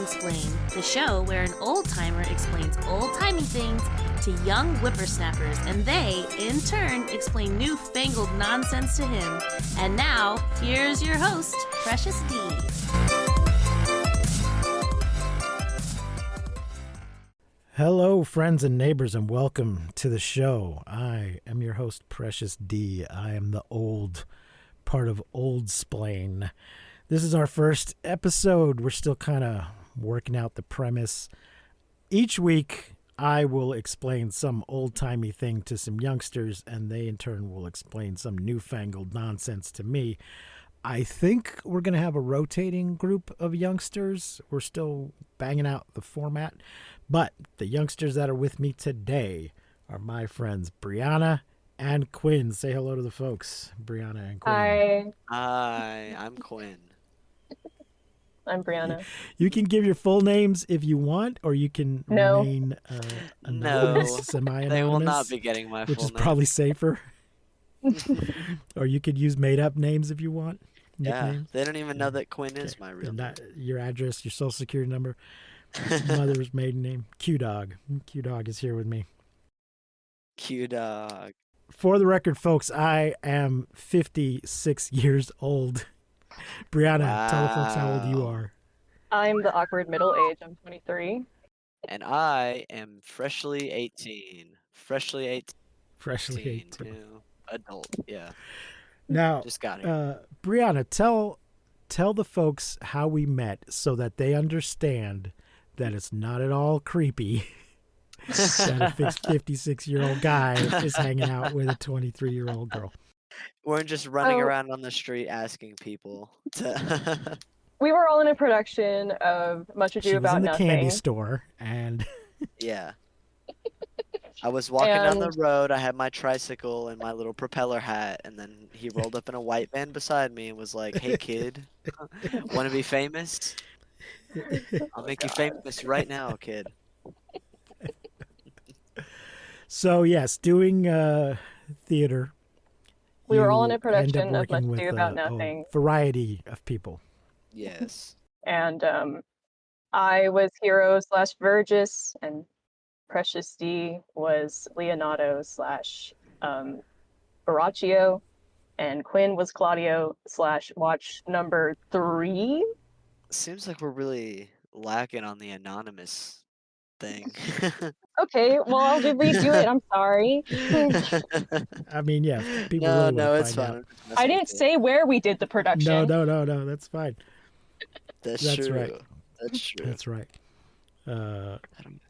Youngsplains, the show where an old-timer explains old-timey things to young whippersnappers, and they, in turn, explain newfangled nonsense to him. And now, here's your host, Precious D. Hello, friends and neighbors, and welcome to the show. I am your host, Precious D. I am the old part of Oldsplains. This is our first episode. We're still kind of working out the premise. Each week, I will explain some old-timey thing to some youngsters, and they in turn will explain some newfangled nonsense to me. I think we're going to have a rotating group of youngsters. We're still banging out the format. But the youngsters that are with me today are my friends Brianna and Quinn. Say hello to the folks, Brianna and Quinn. Hi, I'm Quinn. I'm Brianna. You can give your full names if you want, or you can remain anonymous, semi-anonymous. They will not be getting my full name. Which is probably safer. Or you could use made-up names if you want. Nicknames. They don't even know that Quinn is my real name. Your address, your social security number. Mother's maiden name. Q-Dog. Q-Dog is here with me. Q-Dog. For the record, folks, I am 56 years old. Brianna, tell the folks how old you are. I'm the awkward middle age. I'm 23. And I am freshly 18. Freshly 18. Freshly 18. New adult, yeah. Now, just got here. Brianna, tell the folks how we met so that they understand that it's not at all creepy that a 56-year-old guy is hanging out with a 23-year-old girl. We're just running around on the street asking people to... We were all in a production of Much Ado About Nothing. She was in the candy store, and... Yeah. I was walking down the road, I had my tricycle and my little propeller hat, and then he rolled up in a white van beside me and was like, "Hey kid, want to be famous? I'll make you famous right now, kid." So yes, doing theater. We were all in a production of Much Ado About Nothing. A variety of people. Yes. And I was hero / Vergis, and Precious D was Leonardo / Baraccio, and Quinn was Claudio / watch number 3. Seems like we're really lacking on the anonymous thing. Okay, well, I'll redo it. I'm sorry. I mean, yeah. People no, it's fine. I didn't say where we did the production. No, that's fine. That's true. Right. That's true. That's right.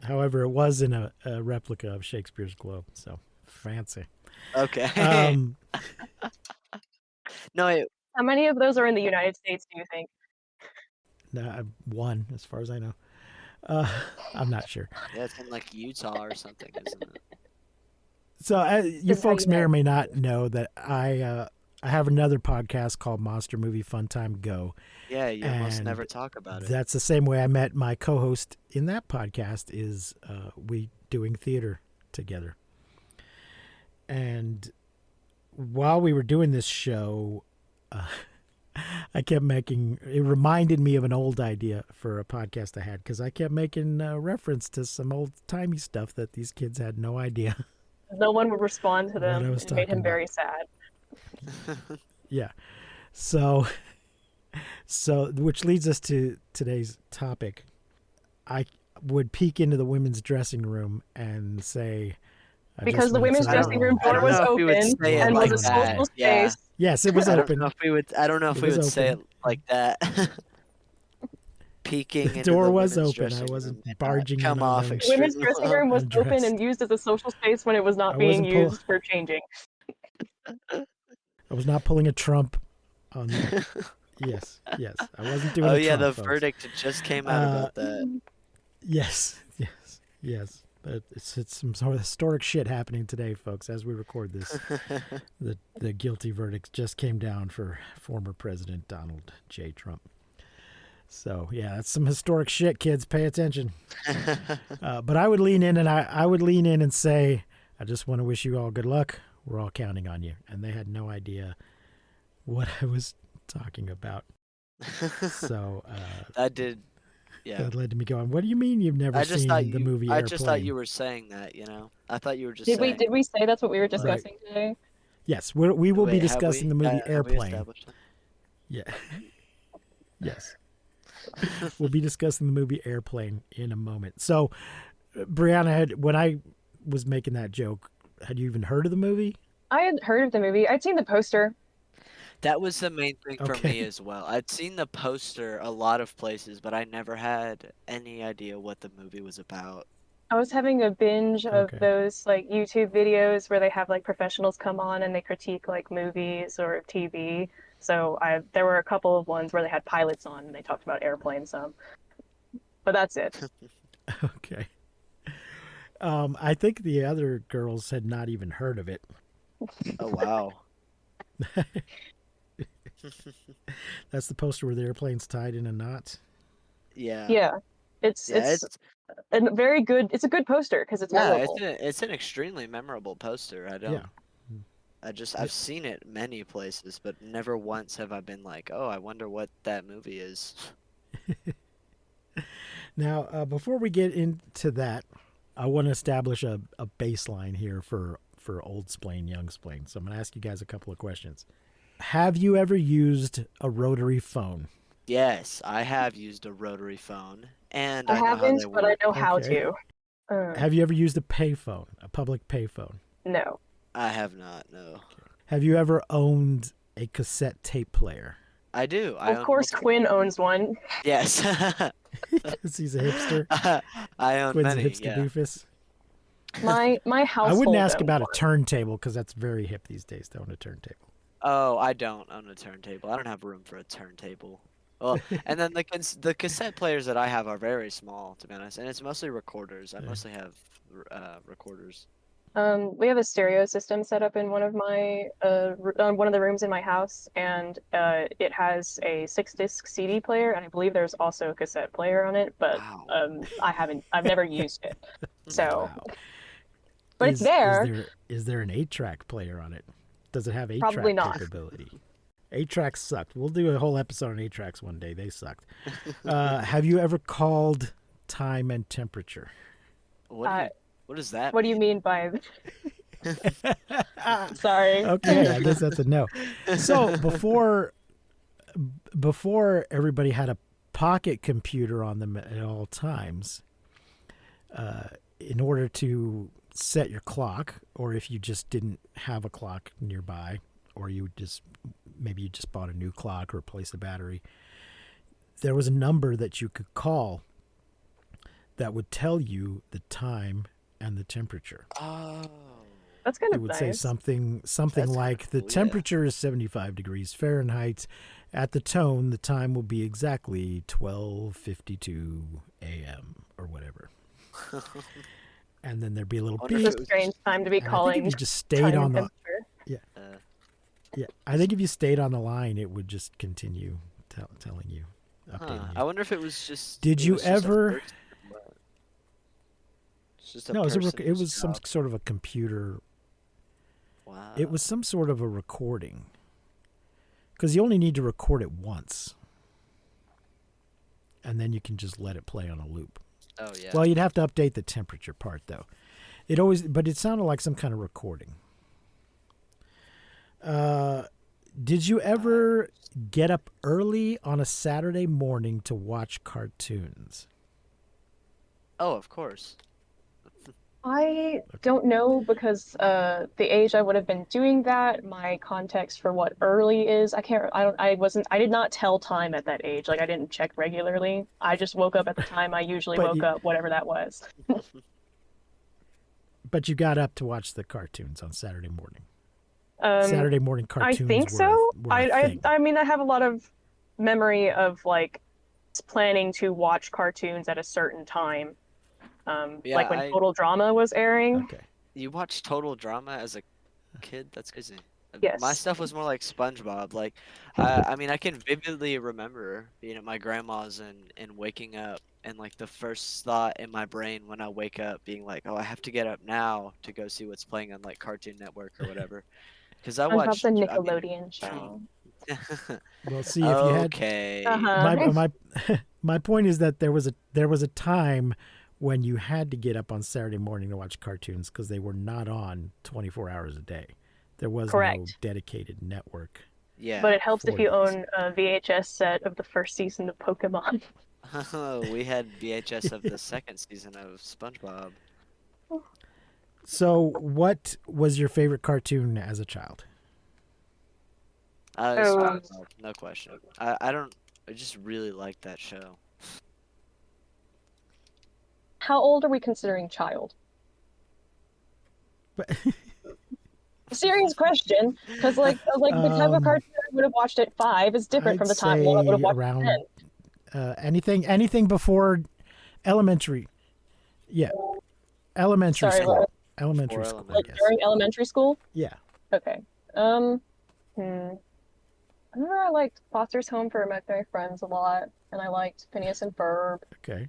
However, it was in a replica of Shakespeare's Globe, so fancy. Okay. No. How many of those are in the United States, do you think? No, one, as far as I know. I'm not sure. Yeah, it's in like Utah or something, isn't it? So you folks may or may not know that I have another podcast called Monster Movie Fun Time Go. Yeah, you almost never talk about it. That's the same way I met my co-host in that podcast is we doing theater together. And while we were doing this show, I kept it reminded me of an old idea for a podcast I had because I kept making reference to some old-timey stuff that these kids had no idea. No one would respond to them. It made him very sad. Yeah. So which leads us to today's topic. I would peek into the women's dressing room and say... Because the women's dressing room door was open and was a social space. Yeah. Yes, it was open. I don't know if we would say it like that. Peeking the door was open. I wasn't barging in. The women's dressing room was open and used as a social space when it was not being used for changing. I was not pulling a Trump on Yes. I wasn't doing Oh, a yeah, Trump, the verdict just came out about that. Yes. It's some sort of historic shit happening today, folks, as we record this. The guilty verdict just came down for former President Donald J. Trump. So, yeah, that's some historic shit, kids. Pay attention. But I would lean in and say, I just want to wish you all good luck. We're all counting on you. And they had no idea what I was talking about. So that did Yeah. That led to me going, what do you mean you've never seen the movie I Airplane? just thought you were saying that, you know. I thought you were just Did saying. we say that's what we were Right. discussing today? Yes, we will be Wait, have discussing we? the movie Have we Airplane. established that? Yeah. Yes. We'll be discussing the movie Airplane in a moment. So, Brianna, when I was making that joke, had you even heard of the movie? I had heard of the movie. I'd seen the poster. That was the main thing for Okay. me as well. I'd seen the poster a lot of places, but I never had any idea what the movie was about. I was having a binge of Okay. those like YouTube videos where they have like professionals come on and they critique like movies or TV. So there were a couple of ones where they had pilots on and they talked about airplanes some. But that's it. Okay. I think the other girls had not even heard of it. Oh wow. That's the poster where the airplane's tied in a knot. Yeah. Yeah. It's Yeah, it's a good poster because it's memorable. it's an extremely memorable poster. Yeah. I've seen it many places, but never once have I been like, oh, I wonder what that movie is. Now, before we get into that, I want to establish a baseline here for Oldsplain, Youngsplains. So I'm going to ask you guys a couple of questions. Have you ever used a rotary phone? Yes, I have used a rotary phone, and I I know how haven't, they but I work. know how Okay. to. Have you ever used a payphone, a public payphone? No. I have not, no. Have you ever owned a cassette tape player? I do. I Of own course, multiple. Quinn owns one. Yes. Because he's a hipster. I own Quinn's many, a hipster yeah. doofus. My household. I wouldn't ask about a owns turntable because that's very hip these days to own a turntable. Oh, I don't own a turntable. I don't have room for a turntable. Well, and then the cassette players that I have are very small, to be honest, and it's mostly recorders. I Yeah. mostly have recorders. We have a stereo system set up in one of my one of the rooms in my house, and it has a 6-disc CD player, and I believe there's also a cassette player on it, but Wow. I've never used it. So, Wow. but it's there. Is there an 8-track player on it? Does it have 8-track Probably not. capability? 8-tracks sucked. We'll do a whole episode on 8-tracks one day. They sucked. Have you ever called time and temperature? What does that What do you mean by? Sorry. Okay, I guess that's a no. So before everybody had a pocket computer on them at all times, in order to set your clock, or if you just didn't have a clock nearby, or maybe you just bought a new clock or replaced the battery, there was a number that you could call that would tell you the time and the temperature. Oh. That's kind It of would nice. say something That's like the cool, yeah. temperature is 75 degrees Fahrenheit. At the tone, the time will be exactly 12:52 a.m. or whatever. And then there'd be a little Wonder if beep. It's a strange time to be And I calling. think if you just stayed time on the temperature. yeah, I think if you stayed on the line, it would just continue telling you, updating Huh. you. I wonder if it was just. Did it you was just a ever? person, but- It's just a No, person it whose was some job- sort of a computer. Wow. It was some sort of a recording. Because you only need to record it once. And then you can just let it play on a loop. Oh yeah. Well, you'd have to update the temperature part, though. But it sounded like some kind of recording. Did you ever get up early on a Saturday morning to watch cartoons? Oh, of course. I don't know because the age I would have been doing that, my context for what early is, I did not tell time at that age. Like I didn't check regularly. I just woke up at the time I usually But woke you- up, whatever that was. But you got up to watch the cartoons on Saturday morning. Um, Saturday morning I cartoons think were so. were a thing. I mean, I have a lot of memory of like planning to watch cartoons at a certain time. Yeah, Like when Total Drama was airing. Okay. You watched Total Drama as a kid? That's crazy. Yes. My stuff was more like SpongeBob. Like, I mean, I can vividly remember being at my grandma's and waking up, and like the first thought in my brain when I wake up being like, oh, I have to get up now to go see what's playing on like Cartoon Network or whatever. Because I SpongeBob's watched. a I mean, Nickelodeon show. Well, see, if you had Okay. my my point is that there was a time when you had to get up on Saturday morning to watch cartoons because they were not on 24 hours a day. There was no Correct. dedicated network. Yeah. But it helps if for you these. own a VHS set of the first season of Pokemon. We had VHS of the second season of SpongeBob. So, what was your favorite cartoon as a child? Oh. SpongeBob, no question. I just really liked that show. How old are we considering child? But Serious question, because the type of cartoon I would have watched at 5 is different I'd from the time one I would have say watched around at anything before elementary. Yeah, 10. elementary Sorry, school. what? Elementary Before school, I Like guess. during elementary school? Yeah. Okay. I remember I liked Foster's Home for Imaginary Friends a lot, and I liked Phineas and Ferb. Okay.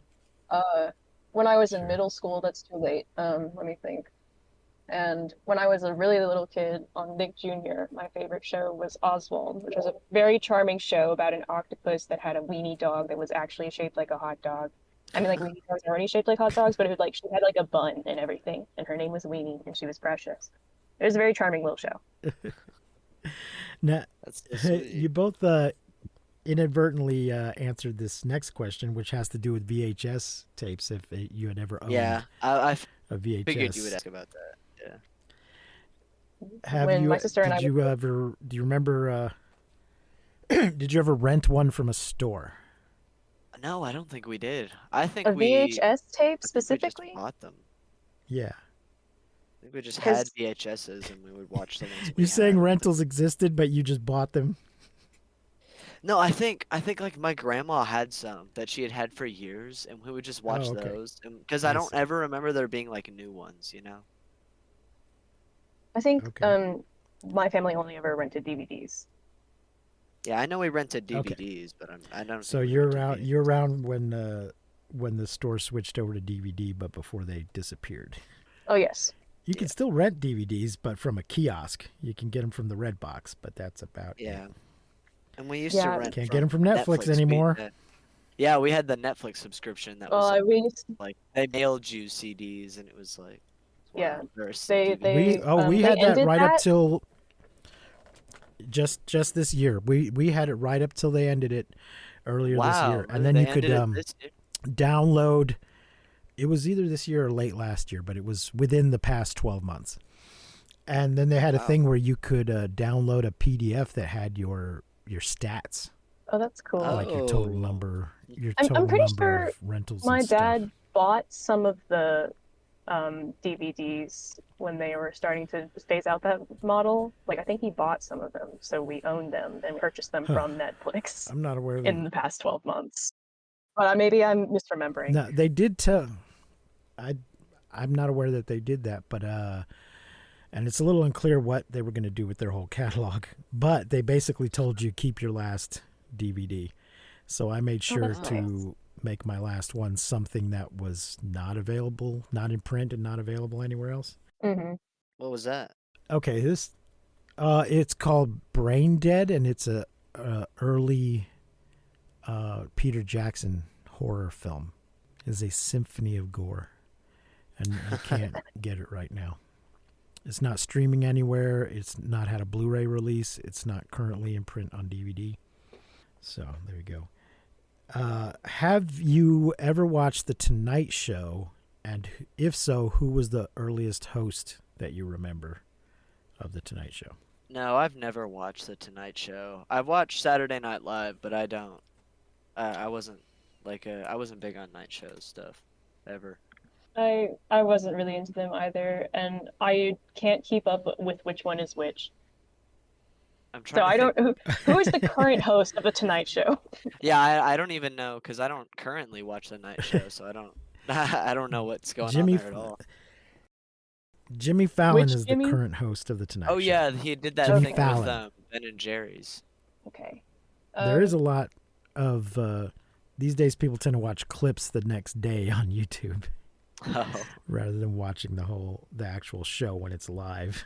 When I was in Sure. middle school, that's too late. Let me think. And when I was a really little kid on Nick Jr., my favorite show was Oswald, which was a very charming show about an octopus that had a weenie dog that was actually shaped like a hot dog. I mean, like weenie dogs are already shaped like hot dogs, but it was like she had like a bun and everything, and her name was Weenie, and she was precious. It was a very charming little show. Now, That's so you sweet. both inadvertently answered this next question, which has to do with VHS tapes. If you had ever owned Yeah, I a VHS, figured you would ask about that. Yeah. have When you? my sister and I Did you ever? Do you remember? Did you ever rent one from a store? No, I don't think we did. I think a we VHS tape just specifically, bought them. Yeah. I think we just had because VHSs and we would watch the ones we You're saying had. rentals existed, but you just bought them? No, I think like my grandma had some that she had had for years, and we would just watch okay. those. Because I I don't see. ever remember there being like new ones, you know? I think Okay. my family only ever rented DVDs. Yeah, I know we rented Okay. DVDs, but I don't So think we you're rented around. VHS. You're around when the store switched over to DVD, but before they disappeared. Oh yes. You Yeah, can still rent DVDs, but from a kiosk. You can get them from the Red Box, but that's about it. yeah. And we used to Yeah. rent Can't get them from Netflix Netflix. anymore. Yeah, we had the Netflix subscription that Well, was we used like they mailed you CDs, and it was like, yeah. wow, there's They DVDs. We they had that ended right up that. till just this year. We had it right up till they ended it earlier this Wow, year, and really? then They you could ended it this year? download. It was either this year or late last year, but it was within the past 12 months. And then they had a Wow. thing where you could download a PDF that had your stats, Oh, that's cool. like your total Oh. number, your I'm total pretty number sure of rentals my and stuff. dad bought some of the DVDs when they were starting to phase out that model. Like I think he bought some of them, so we owned them and purchased them Huh. from Netflix I'm not aware of in the past 12 months. But maybe I'm misremembering. No, they did tell. I'm not aware that they did that, but and it's a little unclear what they were going to do with their whole catalog. But they basically told you keep your last DVD. So I made sure that's to nice. make my last one something that was not available, not in print, and not available anywhere else. Mm-hmm. What was that? Okay, this it's called Brain Dead, and it's a early Peter Jackson horror film. It's a symphony of gore, and you can't get it right now. It's not streaming anywhere. It's not had a Blu-ray release. It's not currently in print on DVD. So there you go. Have you ever watched The Tonight Show? And if so, who was the earliest host that you remember of The Tonight Show? No, I've never watched The Tonight Show. I've watched Saturday Night Live, but I don't. I wasn't I wasn't big on night show stuff ever. I wasn't really into them either, and I can't keep up with which one is which. I'm So trying I to think. don't. Who is the current host of the Tonight Show? Yeah, I don't even know because I don't currently watch the night show, so I don't I don't know what's going on Jimmy there at all. Jimmy Fallon Which is Jimmy? the current host of The Tonight Show. Oh yeah, he did that Jimmy thing with Fallon. Ben and Jerry's. Okay. There is a lot of these days people tend to watch clips the next day on YouTube Oh, rather than watching the actual show when it's live.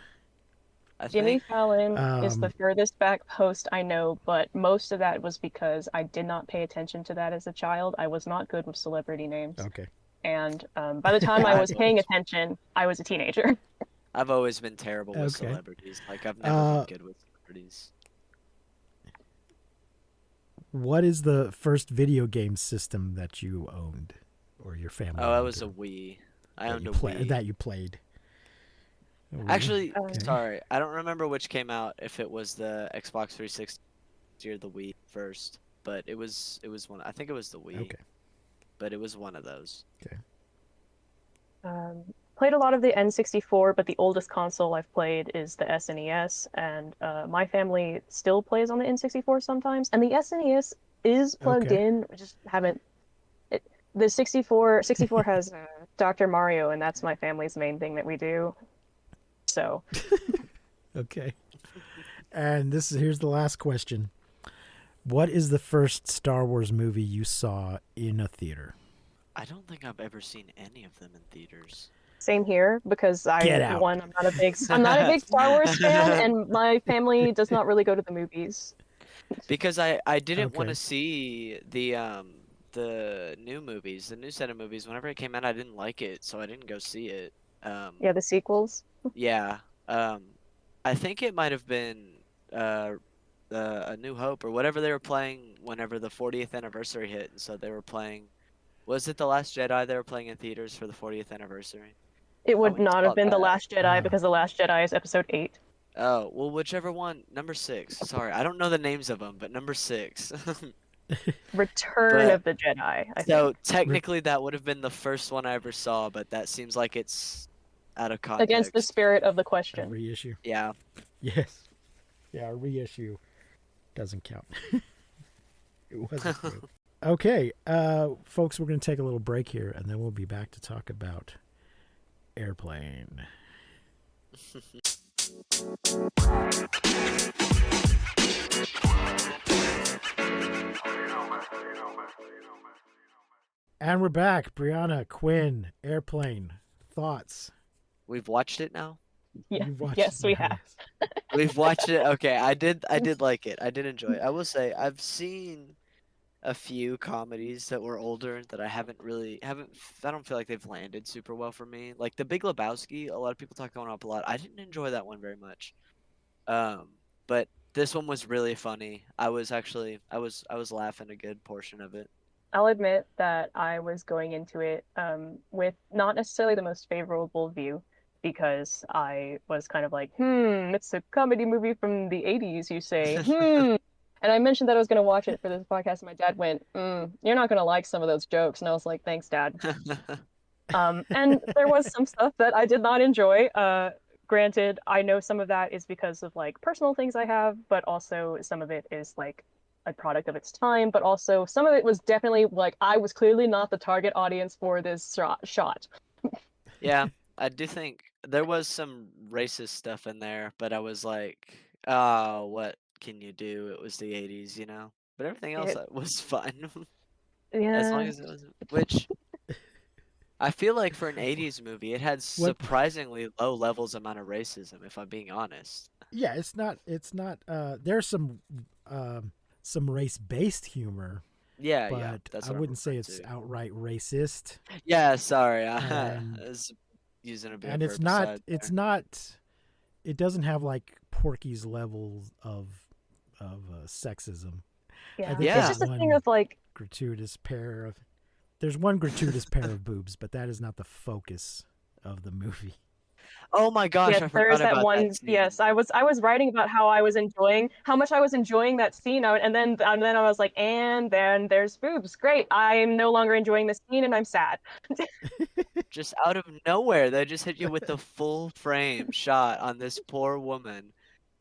I Jimmy think. Fallon is the Um, furthest back host I know, but most of that was because I did not pay attention to that as a child. I was not good with celebrity names. okay. And by the time Yeah, I was paying attention, I was a teenager. I've always been terrible with Okay. celebrities. Like I've never been Uh, good with celebrities. what is the first video game system that you owned, or your family Oh, I owned, was a or Wii. I that owned you a play Wii. that you played? A Wii? Actually, Okay. sorry, I don't remember which came out. If it was the Xbox 360 or the Wii first, but it was one. I think it was the Wii, Okay. but it was one of those. Okay. Played a lot of the N64, but the oldest console I've played is the SNES, and my family still plays on the N64 sometimes. And the SNES is plugged Okay. in. We just haven't. The 64 has Dr. Mario, and that's my family's main thing that we do. So Okay. And here's the last question. What is the first Star Wars movie you saw in a theater? I don't think I've ever seen any of them in theaters. same here because Get out. I'm not a big Star Wars fan, and my family does not really go to the movies. Because I didn't want Okay. to see the new movies, the new set of movies. Whenever it came out, I didn't like it, so I didn't go see it. Yeah, the sequels. Yeah. I think it might have been uh, A New Hope or whatever they were playing whenever the 40th anniversary hit, and so they were playing. Was it The Last Jedi they were playing in theaters for the 40th anniversary? It I would went and not saw have been The that. Last Jedi because The Last Jedi is episode 8. Oh, well, whichever one. Number 6. Sorry, I don't know the names of them, but number 6. Return But of the Jedi, I so think. technically that would have been the first one I ever saw, but that seems like it's out of Against the context. spirit of the A question. reissue. Yeah. Yes. Yeah, a reissue doesn't count. It wasn't good. Okay, folks, we're going to take a little break here, and then we'll be back to talk about Airplane. And we're back. Brianna, Quinn, Airplane, thoughts? We've watched it now. Yeah. You've watched Yes, it we now, have. yes. We've watched it. Okay, I did like it. I did enjoy it. I will say I've seen a few comedies that were older that I I don't feel like they've landed super well for me. Like The Big Lebowski, a lot of people talk on up a lot. I didn't enjoy that one very much. But this one was really funny. I was laughing a good portion of it. I'll admit that I was going into it with not necessarily the most favorable view because I was kind of like, it's a comedy movie from the 80s, you say. And I mentioned that I was going to watch it for this podcast, and my dad went, you're not going to like some of those jokes. And I was like, thanks, Dad. And there was some stuff that I did not enjoy. Granted, I know some of that is because of like personal things I have, but also some of it is like a product of its time. But also some of it was definitely like I was clearly not the target audience for this shot. Yeah, I do think there was some racist stuff in there, but I was like, oh, what can you do? It was the 80s, you know? But everything else It, was fine. As long yeah, as it wasn't. Which I feel like for an 80s movie, it had What? surprisingly low levels amount of racism, if I'm being honest. Yeah, it's not. There's some race-based humor, Yeah, but yeah, that's I what I'm wouldn't say referring it's to. outright racist. Yeah, sorry, I And was using a bit and of herbicide there. it doesn't have like Porky's levels of sexism. I yeah. think It's Yeah. just a thing of like, there's one gratuitous pair of boobs, but that is not the focus of the movie. Oh my gosh, yes, I there is forgot that about that one. scene. Yes, I was writing about how much I was enjoying that scene, and then I was like, and then there's boobs. Great, I'm no longer enjoying the scene, and I'm sad. Just out of nowhere, they just hit you with the full frame shot on this poor woman.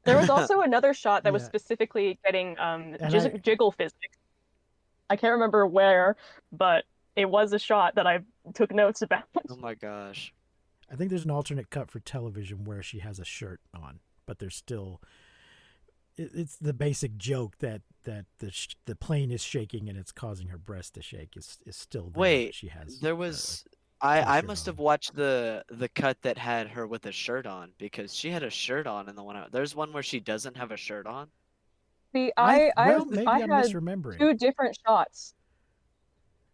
There was also another shot that was Yeah, specifically getting and I jiggle physics. I can't remember where, but it was a shot that I took notes about. Oh my gosh. I think there's an alternate cut for television where she has a shirt on, but there's still it's the basic joke that the plane is shaking and it's causing her breast to shake is still there. Wait, She has there was I shirt must on. have watched the cut that had her with a shirt on because she had a shirt on in the one. There's one where she doesn't have a shirt on. See, Well, I maybe I'm had misremembering. two different shots.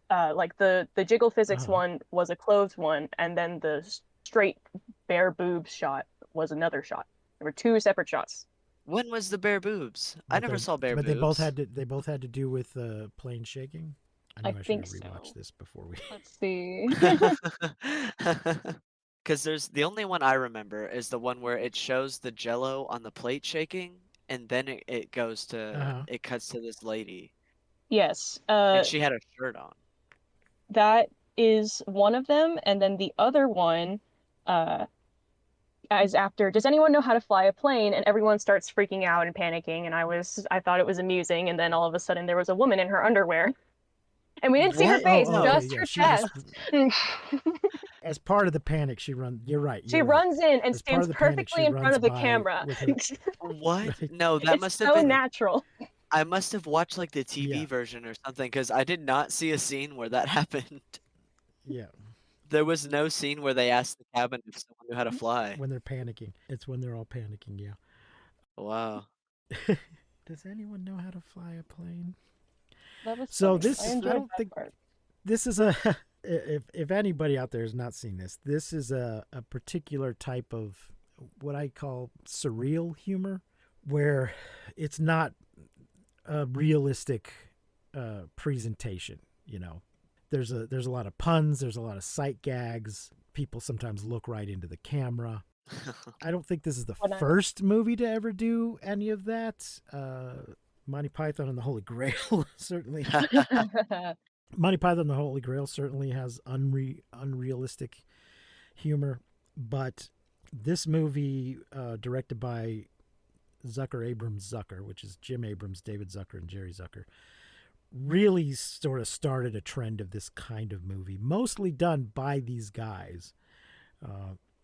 Like the jiggle physics Uh-huh. one was a clothed one, and then the straight bare boobs shot was another shot. There were two separate shots. When was the bare boobs? I never saw bare But they both boobs. had to do with plane shaking. I I knew I should think have rewatched so. this before we. Let's see. Because there's the only one I remember is the one where it shows the jello on the plate shaking, and then it goes to Uh-huh. it cuts to this lady, Yes, and she had a shirt on. that is one of them, and then the other one, uh, is after. Does anyone know how to fly a plane? And everyone starts freaking out and panicking, and I thought it was amusing, and then all of a sudden there was a woman in her underwear, and we didn't see her What? face, Okay, No. just yeah. her She just, chest. as part of the panic, she run. You're right. She You're right. runs in and As part stands of the panic, she perfectly in front runs of the by camera. with her. What? Right. No, that It's must have so been. natural. I must have watched like the TV Yeah. version or something because I did not see a scene where that happened. Yeah. There was no scene where they asked the cabin if someone knew how to fly. When they're panicking, it's when they're all panicking. Yeah. Wow. Does anyone know how to fly a plane? That was So funny. I I enjoyed don't that think part. this is a. If anybody out there has not seen this, this is a particular type of what I call surreal humor, where it's not a realistic presentation. You know, there's a lot of puns, there's a lot of sight gags. People sometimes look right into the camera. I don't think this is the first movie to ever do any of that. Monty Python and the Holy Grail certainly. Monty Python and the Holy Grail certainly has unrealistic humor, but this movie, directed by Zucker, which is Jim Abrams, David Zucker, and Jerry Zucker, really sort of started a trend of this kind of movie, mostly done by these guys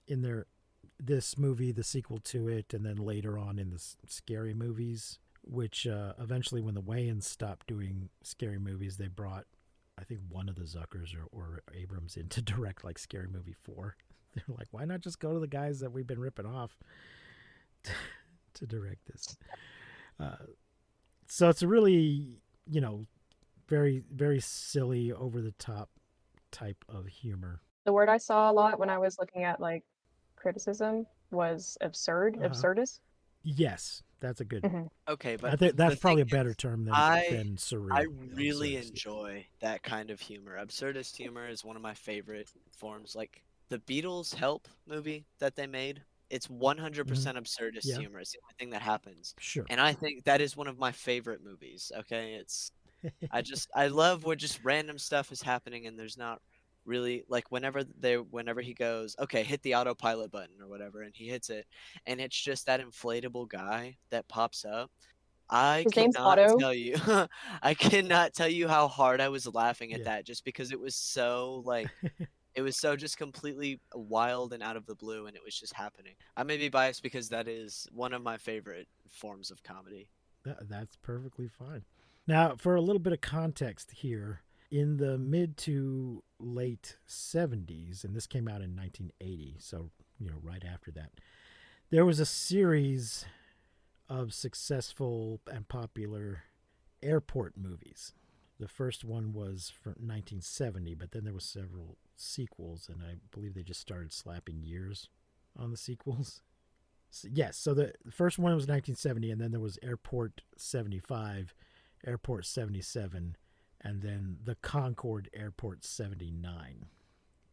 in this movie, the sequel to it, and then later on in the scary movies, which eventually when the Wayans stopped doing scary movies, they brought, I think, one of the Zuckers or Abrams in to direct like Scary Movie 4. They're like, why not just go to the guys that we've been ripping off to direct this? So it's a really, very, very silly, over the top type of humor. The word I saw a lot when I was looking at like criticism was absurd, absurdist. Yes, that's a good. Mhm. Okay, I but think that's probably a thing better is, term than surreal. I really Absurdist. enjoy that kind of humor. Absurdist humor is one of my favorite forms. Like the Beatles Help movie that they made, it's 100% absurdist Yeah. humor. It's the only thing that happens. Sure. And I think that is one of my favorite movies. Okay, I love where just random stuff is happening and there's not really like whenever he goes, okay, hit the autopilot button or whatever, and he hits it, and it's just that inflatable guy that pops up. I His name's cannot Otto. tell you I cannot tell you how hard I was laughing at Yeah. that just because it was so like it was so just completely wild and out of the blue and it was just happening. I may be biased because that is one of my favorite forms of comedy. That's perfectly fine. Now, for a little bit of context here, in the mid to late 70s, and this came out in 1980, so, right after that, there was a series of successful and popular airport movies. The first one was from 1970, but then there was several sequels, and I believe they just started slapping years on the sequels. So the first one was 1970, and then there was Airport 75, Airport 77, and then the Concorde Airport 79.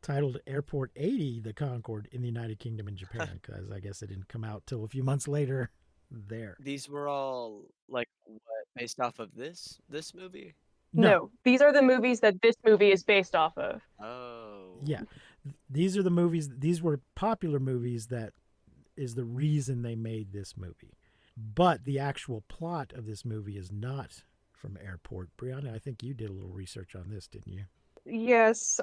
Titled Airport 80, the Concorde, in the United Kingdom and Japan, because I guess it didn't come out till a few months later there. These were all like what based off of this movie? No, these are the movies that this movie is based off of. Oh. Yeah. These are the movies, these were popular movies that is the reason they made this movie. But the actual plot of this movie is not from Airport. Brianna, I think you did a little research on this, didn't you? Yes,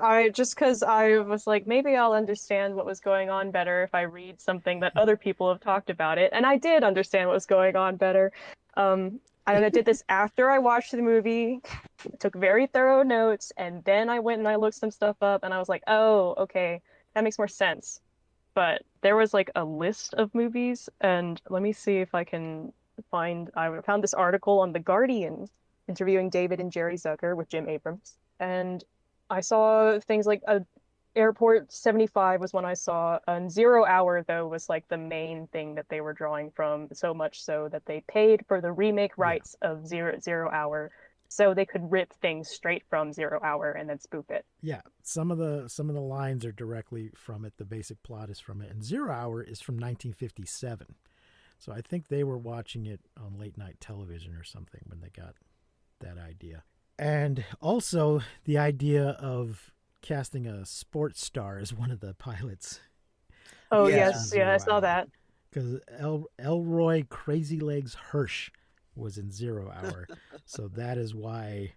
because I was like, maybe I'll understand what was going on better if I read something that other people have talked about it. And I did understand what was going on better. I did this after I watched the movie, took very thorough notes, and then I went and I looked some stuff up, and I was like, oh, okay, that makes more sense. But there was like a list of movies, and let me see if I can I found this article on The Guardian interviewing David and Jerry Zucker with Jim Abrams. And I saw things like Airport 75 was one I saw, and Zero Hour, though, was like the main thing that they were drawing from, so much so that they paid for the remake rights of Zero Hour so they could rip things straight from Zero Hour and then spoof it. Yeah, some of the lines are directly from it. The basic plot is from it, and Zero Hour is from 1957. So I think they were watching it on late night television or something when they got that idea. And also the idea of casting a sports star as one of the pilots. Oh yes, yeah, I saw that. Because Elroy Crazy Legs Hirsch was in Zero Hour, so that is why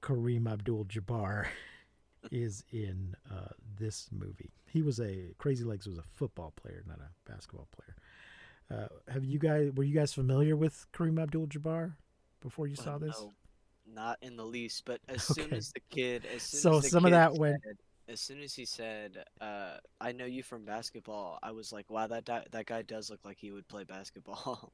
Kareem Abdul-Jabbar is in this movie. Crazy Legs was a football player, not a basketball player. Were you guys familiar with Kareem Abdul-Jabbar before you saw this? No, not in the least. But as soon as he said, "I know you from basketball," I was like, "Wow, that guy does look like he would play basketball."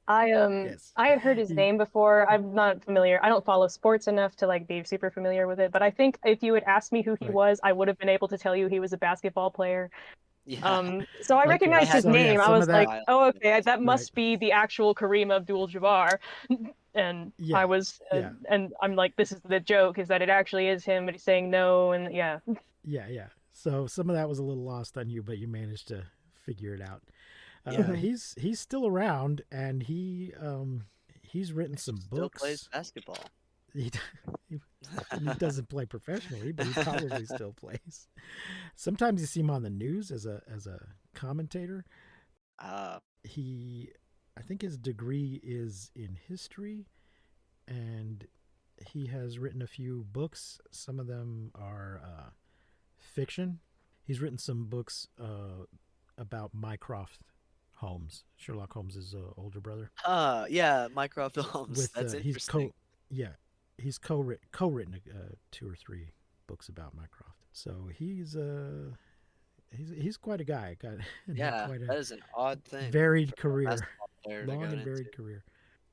Yes. I had heard his name before. I'm not familiar. I don't follow sports enough to like be super familiar with it. But I think if you had asked me who he was, I would have been able to tell you he was a basketball player. Yeah. So I recognized his name. I was like, oh, okay, that must be the actual Kareem Abdul-Jabbar. And I was, and I'm like, this is the joke, is that it actually is him, but he's saying no, and yeah. Yeah. So some of that was a little lost on you, but you managed to figure it out. He's still around, and he's written some books. Still plays basketball. He doesn't play professionally, but he probably still plays. Sometimes you see him on the news as a commentator. I think his degree is in history, and he has written a few books. Some of them are fiction. He's written some books about Mycroft Holmes, Sherlock Holmes' older brother. Yeah, Mycroft Holmes. That's interesting. He's co-written 2 or 3 books about Mycroft. So he's quite a guy. That is an odd thing. Varied career, long and varied career.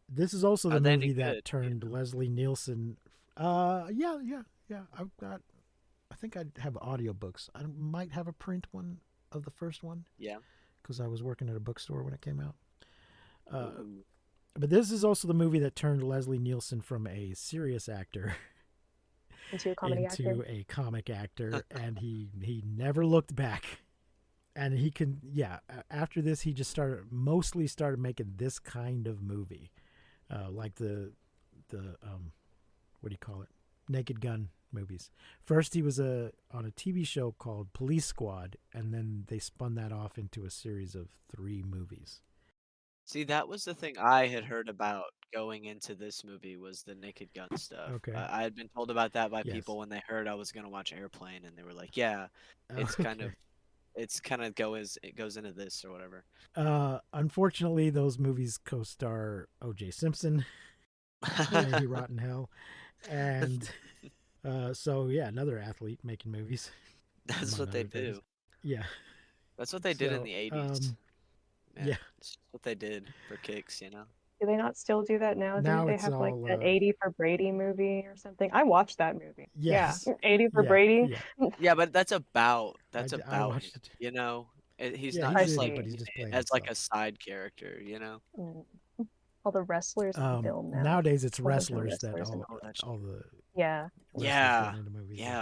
This is also the movie that turned Leslie Nielsen. Yeah. I think I have audiobooks. I might have a print one of the first one. Yeah. Because I was working at a bookstore when it came out. But this is also the movie that turned Leslie Nielsen from a serious actor into a comic actor, and he never looked back. And after this, he just mostly started making this kind of movie, like the what do you call it? Naked Gun movies. First, he was on a TV show called Police Squad, and then they spun that off into a series of 3 movies. See, that was the thing I had heard about going into this movie, was the Naked Gun stuff. Okay. I had been told about that by people when they heard I was going to watch Airplane, and they were like, "Yeah, it goes into this or whatever." Unfortunately, those movies co-star O.J. Simpson, He Rot in Hell, and another athlete making movies. That's what they do. Yeah, that's what they did in the 80s. Yeah, that's what they did for kicks, you know. Do they not still do that now? Don't they have like that 80 for Brady movie or something? I watched that movie. Yes. Yeah, 80 for Brady. Yeah, but that's about I watched it. You know. He's not just like, but he's just playing as like a side character, you know. All the wrestlers in film now. Nowadays, it's wrestlers that all the yeah.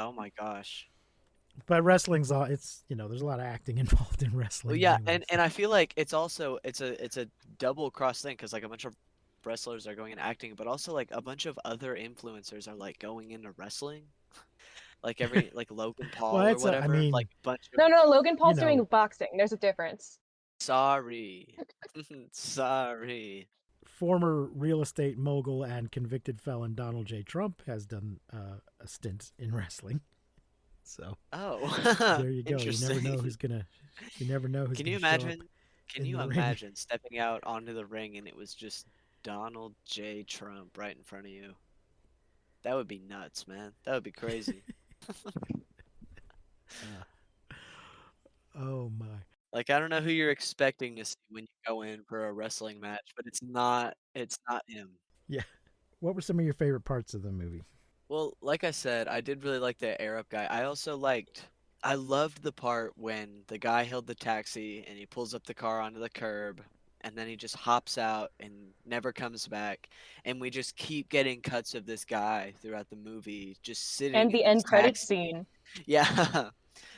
Oh my gosh. But wrestling's there's a lot of acting involved in wrestling. Well, yeah, anyway, and I feel like it's a double cross thing, because like a bunch of wrestlers are going into acting, but also like a bunch of other influencers are like going into wrestling. Like like Logan Paul or whatever. No, Logan Paul's doing boxing. There's a difference. Sorry. Former real estate mogul and convicted felon Donald J. Trump has done a stint in wrestling. So there you go. You never know who's gonna. Can you imagine? Can you imagine stepping out onto the ring and it was just Donald J. Trump right in front of you. That would be nuts, man. That would be crazy. Oh my. Like, I don't know who you're expecting to see when you go in for a wrestling match, but it's not him. Yeah. What were some of your favorite parts of the movie? Well, like I said, I did really like the Air Up guy. I loved the part when the guy hailed the taxi and he pulls up the car onto the curb and then he just hops out and never comes back. And we just keep getting cuts of this guy throughout the movie, just sitting And in the this end credits taxi. scene. Yeah,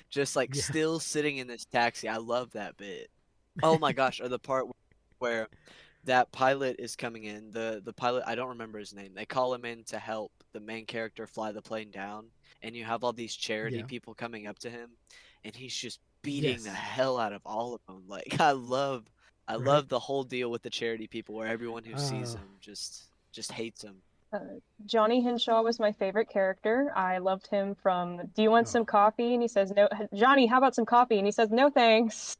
just like Yeah. still sitting in this taxi. I love that bit. Oh my gosh, or the part where that pilot is coming in. The pilot, I don't remember his name. They call him in to help the main character fly the plane down, and you have all these charity Yeah. people coming up to him, and he's just beating the Yes. hell out of all of them. Like I Right. love the whole deal with the charity people where everyone who sees Uh, him just hates him. Johnny Hinshaw was my favorite character. I loved him from Do you want oh. some coffee? And he says, no. Johnny, how about some coffee? And he says, no, thanks.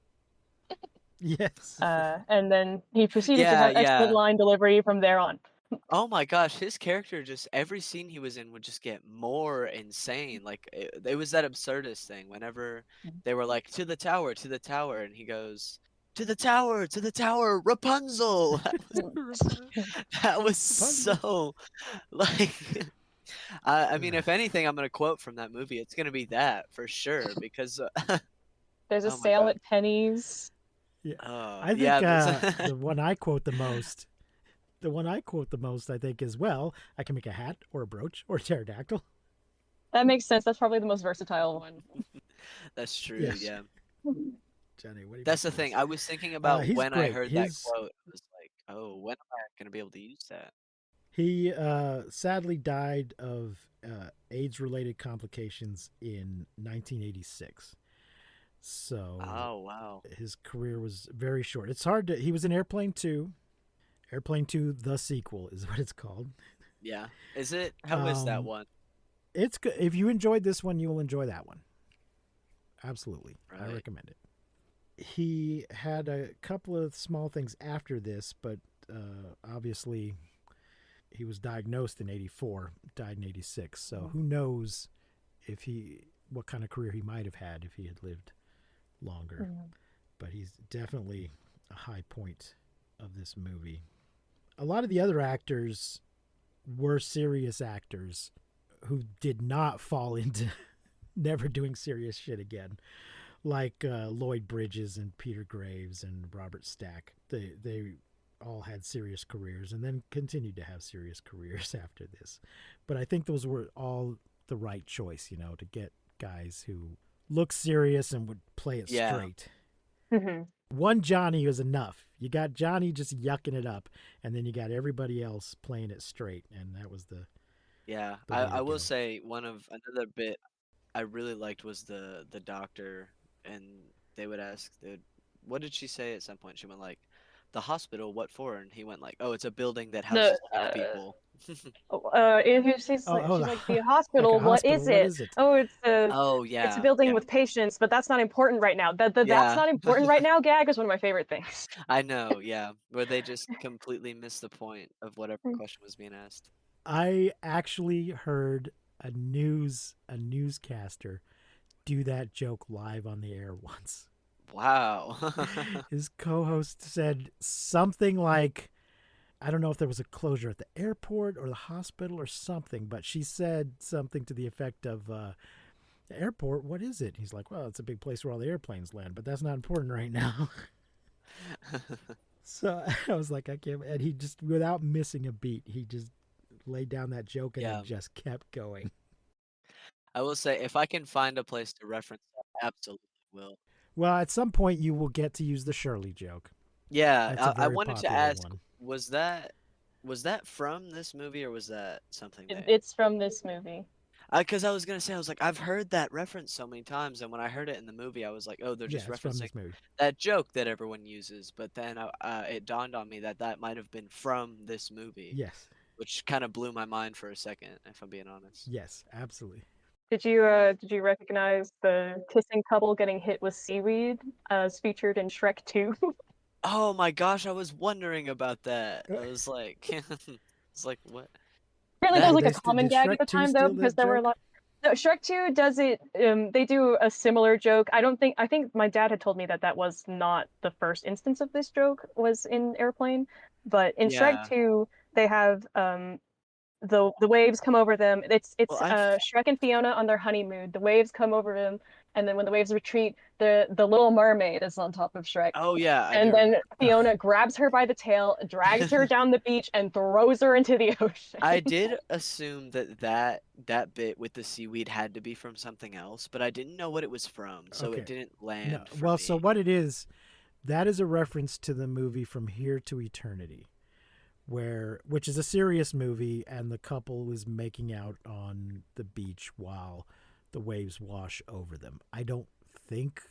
Yes. And then he proceeded to Yeah, have excellent yeah. line delivery from there on. Oh my gosh, his character just every scene he was in would just get more insane. Like it was that absurdist thing. Whenever they were like to the tower, and he goes to the tower, Rapunzel. That was so like. I mean, if anything, I'm gonna quote from that movie. It's gonna be that for sure because. There's a Oh my sale god. at Penny's. Yeah. Oh I think yeah. the one I quote the most, I think, is, well, I can make a hat or a brooch or a pterodactyl. That makes sense. That's probably the most versatile one. That's true. Yes. Yeah. Johnny, what do you That's the make of thing. this? I was thinking about He's when I great. heard that quote. I was like, oh, when am I going to be able to use that? He sadly died of AIDS-related complications in 1986. So Oh, wow. his career was very short. It's hard to. He was in Airplane 2. Airplane 2, the sequel, is what it's called. Yeah. Is it? How is that one? It's good. If you enjoyed this one, you will enjoy that one. Absolutely. I Right. recommend it. He had a couple of small things after this, but obviously he was diagnosed in 84, died in 86. So who knows what kind of career he might have had if he had lived longer. But he's definitely a high point of this movie. A lot of the other actors were serious actors who did not fall into never doing serious shit again, like Lloyd Bridges and Peter Graves and Robert Stack. They all had serious careers and then continued to have serious careers after this. But I think those were all the right choice, to get guys who look serious and would play it straight. Mm-hmm. One Johnny was enough. You got Johnny just yucking it up, and then you got everybody else playing it straight, and that was the Yeah. the way to I will go. say another bit I really liked was the doctor, and they would ask, what did she say at some point? She went like, the hospital, what for? And he went like, oh, it's a building that The houses sick people. she's like, Oh, the like hospital. a What hospital. is What it? is it? Oh, it's Oh, a yeah. building Yeah. with patients, but that's not important right now. That's Yeah. not important right now. Gag is one of my favorite things. I know, yeah. Where they just completely missed the point of whatever question was being asked. I actually heard a newscaster do that joke live on the air once. Wow. His co-host said something like, I don't know if there was a closure at the airport or the hospital or something, but she said something to the effect of, the airport, what is it? He's like, well, it's a big place where all the airplanes land, but that's not important right now. So I was like, I can't. And he just, without missing a beat, he just laid down that joke and Yeah. it just kept going. I will say, if I can find a place to reference that, I absolutely will. Well, at some point you will get to use the Shirley joke. Yeah, That's a I very wanted to popular ask, one. was that from this movie or was that something they? It's from this movie. Because I was gonna say, I was like, I've heard that reference so many times, and when I heard it in the movie, I was like, oh, they're just It's from referencing this movie. that joke that everyone uses. But then it dawned on me that might have been from this movie. Yes. Which kind of blew my mind for a second, if I'm being honest. Yes, absolutely. Did you recognize the kissing couple getting hit with seaweed as featured in Shrek 2? Oh my gosh, I was wondering about that. I was like, it's like what? Apparently, that was like a common Did gag at Shrek the 2 time, though, steal because that there were a joke? lot. No, Shrek 2 does it. They do a similar joke. I think my dad had told me that that was not the first instance of this joke was in Airplane, but in Shrek Yeah. 2 they have the waves come over them. Well, It's Shrek and Fiona on their honeymoon. The waves come over them, and then when the waves retreat, the little mermaid is on top of Shrek. oh yeah, I And do. then Fiona grabs her by the tail, drags her down the beach, and throws her into the ocean. I did assume that bit with the seaweed had to be from something else, but I didn't know what it was from, so it Okay. didn't No, land for well, me. so what it is, that is a reference to the movie From Here to Eternity, which is a serious movie, and the couple is making out on the beach while the waves wash over them. I don't think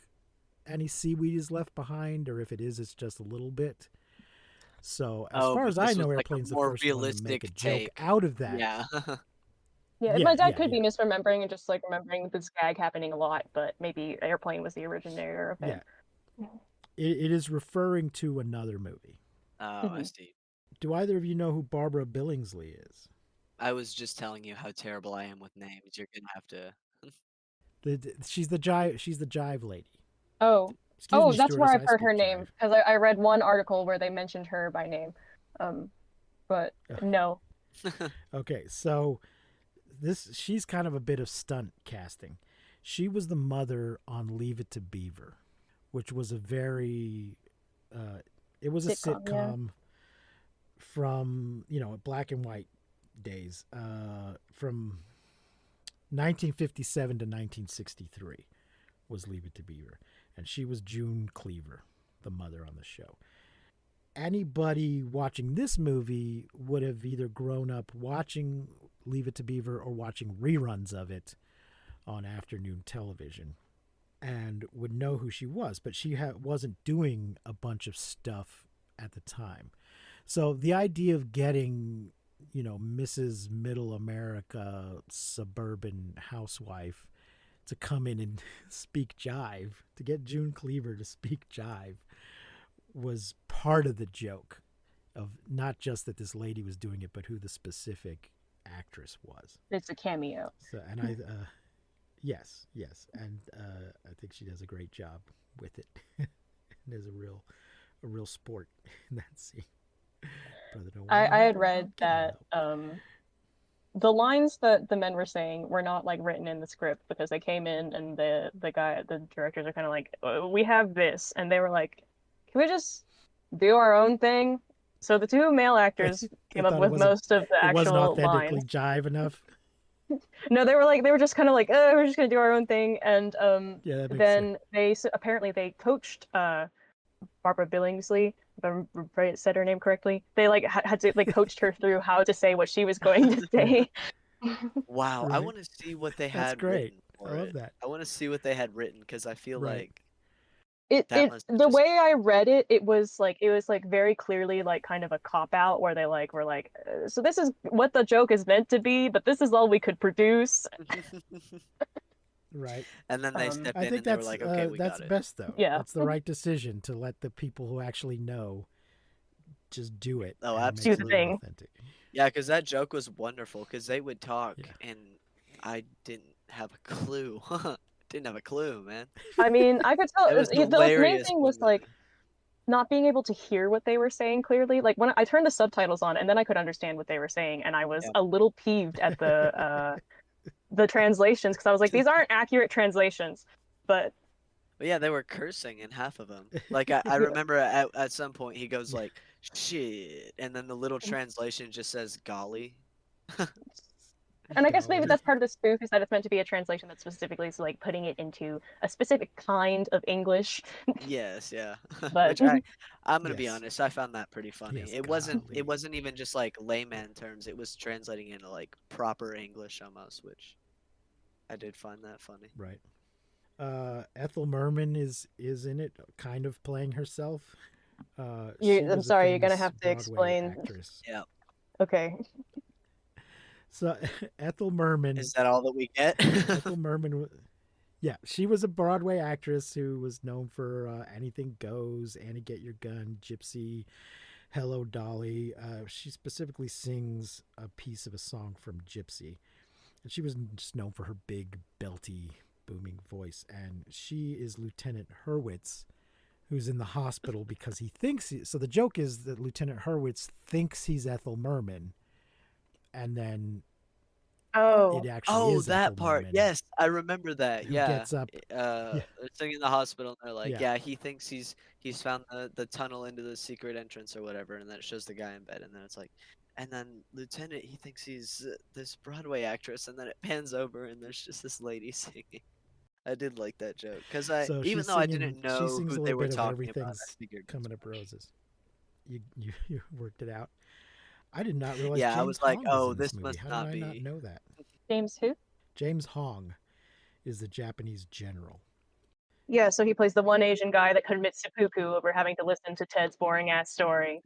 any seaweed is left behind, or if it is, it's just a little bit. So as far But as I this was know, like a Airplane's the more first one to make realistic a joke take. out of that. Yeah. Yeah, Yeah, my dad yeah, could yeah. be misremembering and just like remembering this gag happening a lot, but maybe Airplane was the originator of it. Yeah. It is referring to another movie. Oh, I see. Do either of you know who Barbara Billingsley is? I was just telling you how terrible I am with names. You're gonna have to. She's the jive lady. Oh, Excuse me, that's where stewardess. I've I heard her speak name jive. because I read one article where they mentioned her by name, but no. Okay, so she's kind of a bit of stunt casting. She was the mother on Leave It to Beaver, which was a very it was a sitcom from black and white days from 1957 to 1963 was Leave It to Beaver, and she was June Cleaver, the mother on the show. Anybody watching this movie would have either grown up watching Leave It to Beaver or watching reruns of it on afternoon television and would know who she was, but she wasn't doing a bunch of stuff at the time. So the idea of getting, Mrs. Middle America suburban housewife to come in and speak jive, to get June Cleaver to speak jive, was part of the joke of not just that this lady was doing it, but who the specific actress was. It's a cameo. So, and yes, and I think she does a great job with it. And there's a real sport in that scene. Brother, don't worry I had about read that the lines that the men were saying were not like written in the script because they came in and the directors are kind of like, we have this, and they were like, can we just do our own thing? So the two male actors came up with most of the it wasn't actual authentically lines. jive enough. No, they were just kind of like, we're just gonna do our own thing, and Yeah, that makes then sense. apparently they coached Barbara Billingsley, if I said her name correctly. They like had to like coached her through how to say what she was going to say. Wow, I Right. want to see what they That's had great. written for I love it. that. I want to see what they had written because I feel Right. like It that must the just. way I read it, it was like very clearly like kind of a cop out where they like were like, so this is what the joke is meant to be, but this is all we could produce. Right. And then they stepped I in think and they were like, okay, we that's got it. best though. Yeah. That's the right decision to let the people who actually know just do it. Oh, and it Do makes the it thing. authentic. Yeah, because that joke was wonderful because they would talk Yeah. and I didn't have a clue. Didn't have a clue, man. I mean, I could tell It was the main hilarious thing when was like not being able to hear what they were saying clearly. Like when I turned the subtitles on and then I could understand what they were saying, and I was Yeah. a little peeved at the translations because I was like, these aren't accurate translations. But yeah, they were cursing in half of them. Like I remember at some point he goes like shit, and then the little translation just says golly. and I guess maybe Golly. that's part of the spoof is that it's meant to be a translation that specifically is like putting it into a specific kind of English. Yes, yeah. But Which I'm gonna be Yes. honest, I found that pretty funny. Yes, It golly. wasn't even just like layman terms. It was translating into like proper English almost, which I did find that funny. Right. Ethel Merman is in it, kind of playing herself. I'm sorry, you're gonna have to Broadway explain. actress. Yeah. Okay. So Ethel Merman. Is that all that we get? Ethel Merman. Yeah, she was a Broadway actress who was known for Anything Goes, Annie Get Your Gun, Gypsy, Hello Dolly. She specifically sings a piece of a song from Gypsy. And she was just known for her big, belty, booming voice. And she is Lieutenant Hurwitz, who's in the hospital because he thinks so the joke is that Lieutenant Hurwitz thinks he's Ethel Merman, and then Oh, it actually is that Ethel part. Merman Yes, I remember that. who Yeah. gets up. Yeah, They're sitting in the hospital and they're like, yeah. yeah, he thinks he's found the tunnel into the secret entrance or whatever, and then it shows the guy in bed, and then it's like, and then Lieutenant, he thinks he's this Broadway actress, and then it pans over and there's just this lady singing. I did like that joke because So even though I didn't she know sings who a they little were bit of talking about, I Everything's figured as Coming Up much. Roses. You worked it out. I did not realize Yeah, I James was like, Hong was oh, in this this movie. must How did not I not be. know that? James who? James Hong is the Japanese general. Yeah, so he plays the one Asian guy that commits seppuku over having to listen to Ted's boring ass story.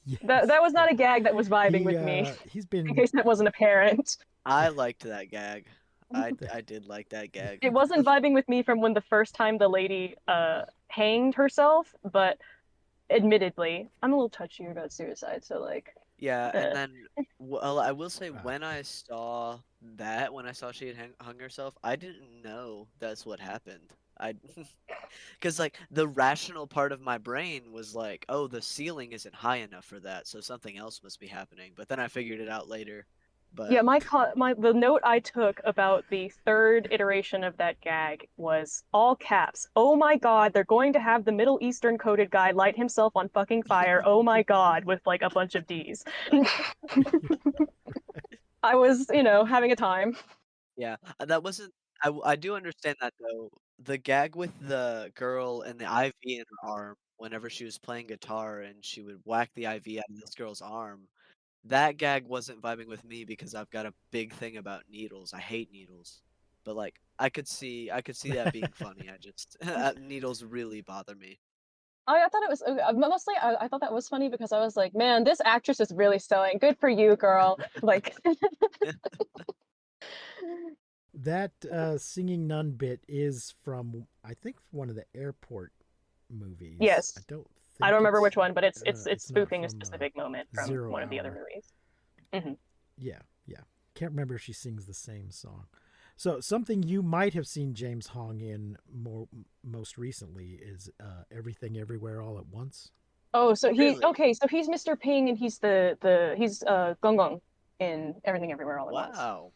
Yes, That was not a gag that was vibing with me, He's in been case that wasn't apparent. I liked that gag. I did like that gag. It wasn't vibing with me from when the first time the lady hanged herself, but admittedly, I'm a little touchy about suicide, so like, Yeah, and then well, I will say Ah, when I saw she had hung herself, I didn't know that's what happened. I because like the rational part of my brain was like, oh, the ceiling isn't high enough for that, so something else must be happening. But then I figured it out later. yeah, But the note I took about the third iteration of that gag was all caps. Oh my god, they're going to have the Middle Eastern coded guy light himself on fucking fire. Oh my god, with like a bunch of D's. I was, having a time. yeah, that wasn't. I do understand that though. The gag with the girl and the IV in her arm, whenever she was playing guitar and she would whack the IV out of this girl's arm, that gag wasn't vibing with me because I've got a big thing about needles. I hate needles. But like I could see that being funny. I just needles really bother me. I thought it was mostly. I thought that was funny because I was like, man, this actress is really selling. Good for you, girl. Like, that singing nun bit is from I think one of the airport movies. yes, I don't remember which one, but it's not spoofing a from, specific moment from 0 one of the other Hour. movies. Hmm. Yeah. Can't remember if she sings the same song. So something you might have seen James Hong in most recently is Everything Everywhere All at Once. Oh, so Really? so he's Mr. Ping and he's he's Gong Gong in Everything Everywhere All at Once. Wow.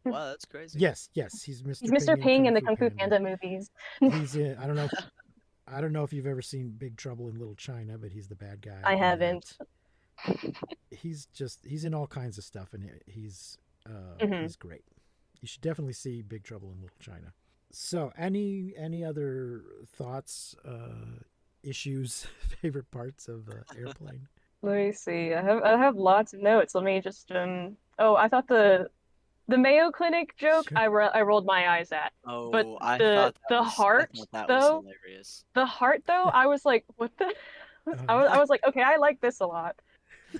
Wow, that's crazy. Yes, he's Mr. He's Mr. Ping in the Kung Fu Panda. Panda movies. He's in. I don't know if you've ever seen Big Trouble in Little China, but he's the bad guy. I haven't. He's in all kinds of stuff, and he's Mhm. great. You should definitely see Big Trouble in Little China. So, any other thoughts, issues, favorite parts of Airplane? Let me see. I have lots of notes. Let me just Oh, I thought the Mayo Clinic joke Sure. I rolled my eyes at. But Oh, I the thought heart that was though, hilarious. the heart though, I was like, what the? I was like, okay, I like this a lot.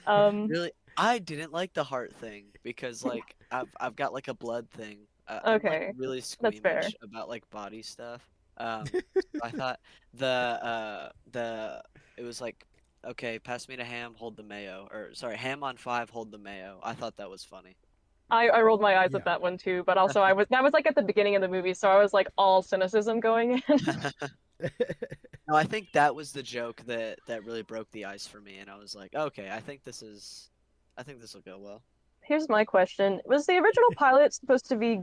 Really, I didn't like the heart thing because like I've got like a blood thing. I'm like Okay, really that's fair. squeamish about like body stuff. So I thought the it was like, okay, pass me the ham, hold the mayo, or sorry, ham on 5, hold the mayo. I thought that was funny. I rolled my eyes Yeah. at that one too, but also that was like at the beginning of the movie, so I was like all cynicism going in. No, I think that was the joke that really broke the ice for me, and I was like, okay, I think this will go well. Here's my question. Was the original pilot supposed to be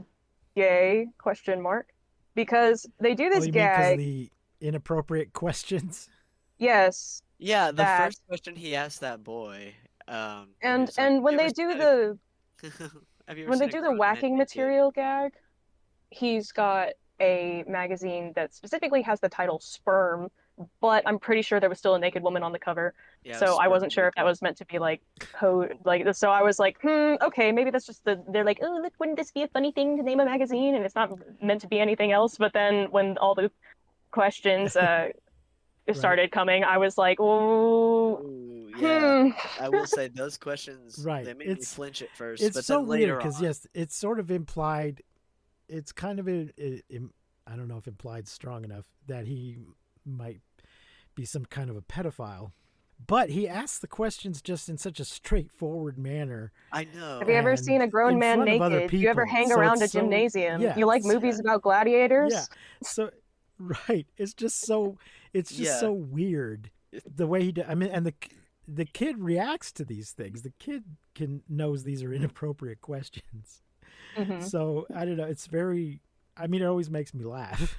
gay? Question mark. Because they do this you mean because of gag. the inappropriate questions? Yes. Yeah, the That. first question he asked that boy, And he's like, when "Have you they ever do seen the have you ever when they seen a do the grown man whacking naked?" material gag, he's got a magazine that specifically has the title Sperm, but I'm pretty sure there was still a naked woman on the cover. Yeah, So I sperm wasn't sure if that naked. was meant to be like code like so I was like, okay, maybe that's just they're like, oh look, wouldn't this be a funny thing to name a magazine? And it's not meant to be anything else. But then when all the questions started coming, I was like, oh, Ooh, yeah. I will say those questions Right. they made me flinch at first, It's but so then weird later on, because yes, it's sort of implied it's kind of I don't know if implied strong enough that he might be some kind of a pedophile. But he asks the questions just in such a straightforward manner. I Have you know. ever seen a grown in man front of other naked? Do you ever people. hang So around it's a so, gymnasium? yeah. You like movies about gladiators? Yeah. So, right. It's just so weird the way I mean, and the kid reacts to these things. The kid knows these are inappropriate questions. Mm-hmm. So I don't know. It's very. I mean, it always makes me laugh.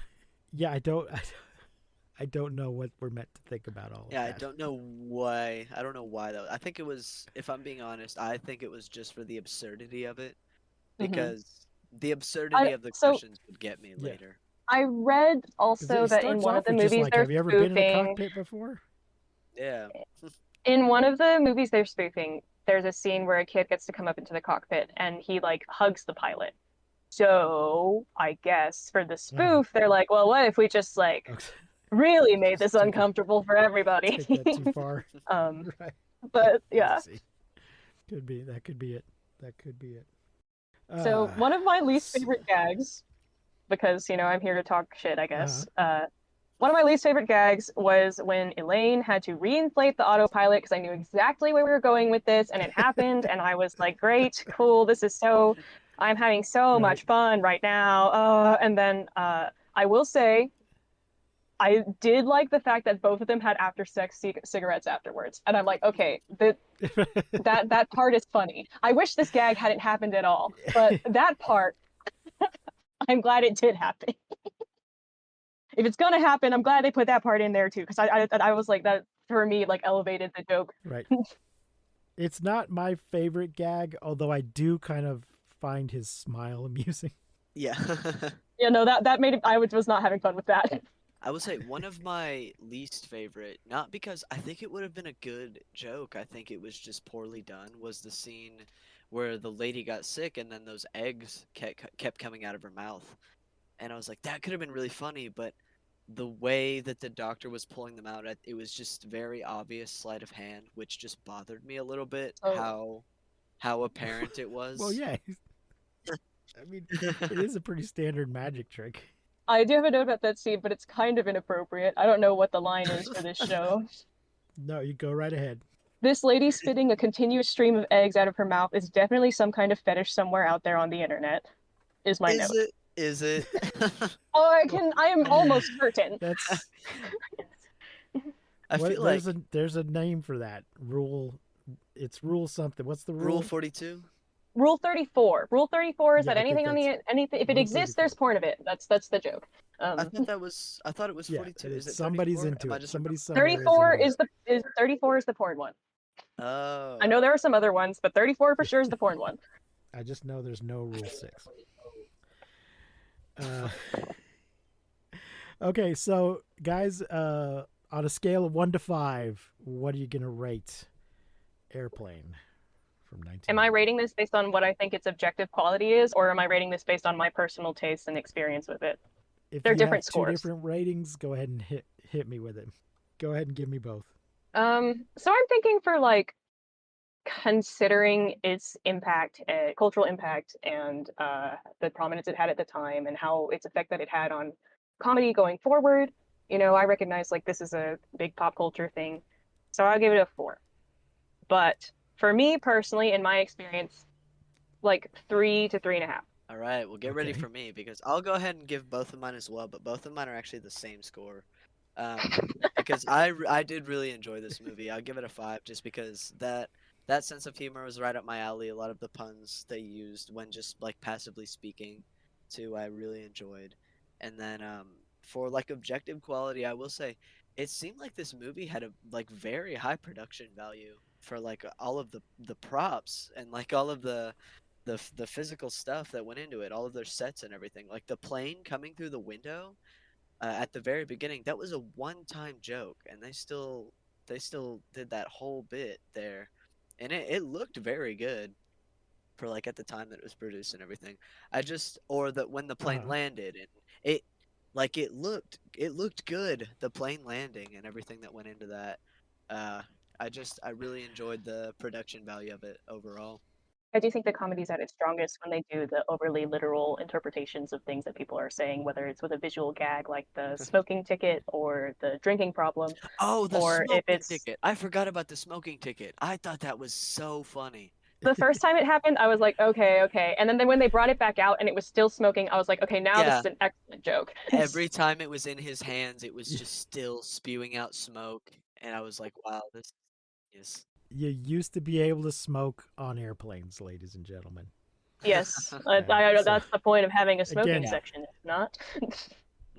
Yeah, I don't know what we're meant to think about all of that. I don't know why. I don't know why though. I think it was, if I'm being honest, I think it was just for the absurdity of it, because the absurdity of the So questions would get me Yeah. later. I read 'Cause also it that in starts one of off the with just movies like, they're have you ever been in a spoofing. cockpit before? Yeah. In one of the movies they're spoofing, there's a scene where a kid gets to come up into the cockpit and he like hugs the pilot. So I guess for the spoof, they're like, well, what if we just like Okay. really made Just this uncomfortable for everybody? Take that too far. Right. But I yeah. see. That could be it. That could be it. So one of my least favorite gags, because I'm here to talk shit, I guess. One of my least favorite gags was when Elaine had to reinflate the autopilot because I knew exactly where we were going with this, and it happened, and I was like, "Great, cool, I'm having so much fun right now." And then I will say, I did like the fact that both of them had after sex cigarettes afterwards, and I'm like, okay, that part is funny. I wish this gag hadn't happened at all, but that part, I'm glad it did happen. If it's gonna happen, I'm glad they put that part in there too, because I was like, that for me like elevated the joke. Right. It's not my favorite gag, although I do kind of find his smile amusing. Yeah. Yeah, no, that made it. I was not having fun with that. I will say one of my least favorite, not because I think it would have been a good joke, I think it was just poorly done, was the scene where the lady got sick and then those eggs kept coming out of her mouth. And I was like, that could have been really funny, but the way that the doctor was pulling them out, it was just very obvious sleight of hand, which just bothered me a little bit, Oh. how apparent it was. Well, yeah. I mean, it is a pretty standard magic trick. I do have a note about that scene, but it's kind of inappropriate. I don't know what the line is for this show. No, you go right ahead. This lady spitting a continuous stream of eggs out of her mouth is definitely some kind of fetish somewhere out there on the internet. Is my note. Is it? Oh, I am almost certain. That's. I feel like there's a name for that rule. It's rule something. What's the rule? Rule 42. Rule 34. Rule 34 is Yeah, that I think anything if it exists, 34. there's porn of it. That's the joke. I thought it was 42. Is it somebody's 34? into Am I it. just Somebody's 34 is the porn one. Oh. I know there are some other ones, but 34 for sure is the porn one. I just know there's no rule 6. Okay, so guys, on a scale of 1 to 5, what are you gonna rate Airplane from 19? Am I rating this based on what I think its objective quality is, or am I rating this based on my personal taste and experience with it? If they're you different have scores. 2 different ratings, go ahead and hit me with it. Go ahead and give me both. So I'm thinking for like considering its impact, cultural impact, and the prominence it had at the time, and how its effect that it had on comedy going forward. I recognize like this is a big pop culture thing, so I'll give it a 4. But for me personally, in my experience, like 3 to 3.5. All right, well, get ready for me, because I'll go ahead and give both of mine as well, but both of mine are actually the same score. Because I did really enjoy this movie. I'll give it a 5 just because that sense of humor was right up my alley. A lot of the puns they used when just like passively speaking too, I really enjoyed. And then for like objective quality, I will say it seemed like this movie had a like very high production value for like all of the props and like all of the physical stuff that went into it, all of their sets and everything. Like the plane coming through the window at the very beginning, that was a one-time joke, and they still did that whole bit there, and it looked very good for like at the time that it was produced and everything. Or that when the plane landed, and it looked good, the plane landing and everything that went into that. I really enjoyed the production value of it overall. I do think the comedy's at its strongest when they do the overly literal interpretations of things that people are saying, whether it's with a visual gag like the smoking ticket or the drinking problem, Oh, the or if smoking it's ticket. I forgot about the smoking ticket. I thought that was so funny. the first time it happened, I was like, okay. And then when they brought it back out and it was still smoking, I was like, okay, now this Yeah. is an excellent joke. Every time it was in his hands, it was just still spewing out smoke. And I was like, wow, this is. You used to be able to smoke on airplanes, ladies and gentlemen. Yes, So, that's the point of having a smoking again, section, if not.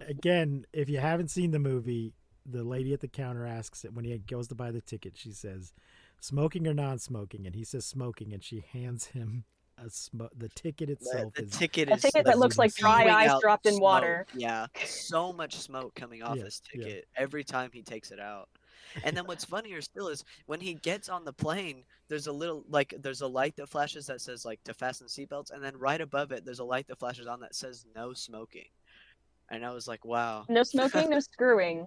Again, if you haven't seen the movie, the lady at the counter asks it when he goes to buy the ticket. She says, "Smoking or non-smoking?" And he says, "Smoking." And she hands him the ticket itself. The is ticket A is ticket like that looks like dry spewing ice out dropped in smoke. water. Yeah, so much smoke coming off Yeah, his yeah. ticket every time he takes it out. And then what's funnier still is when he gets on the plane, there's a light that flashes that says like to fasten seatbelts, and then right above it there's a light that flashes on that says no smoking. And I was like, wow. No smoking, no screwing.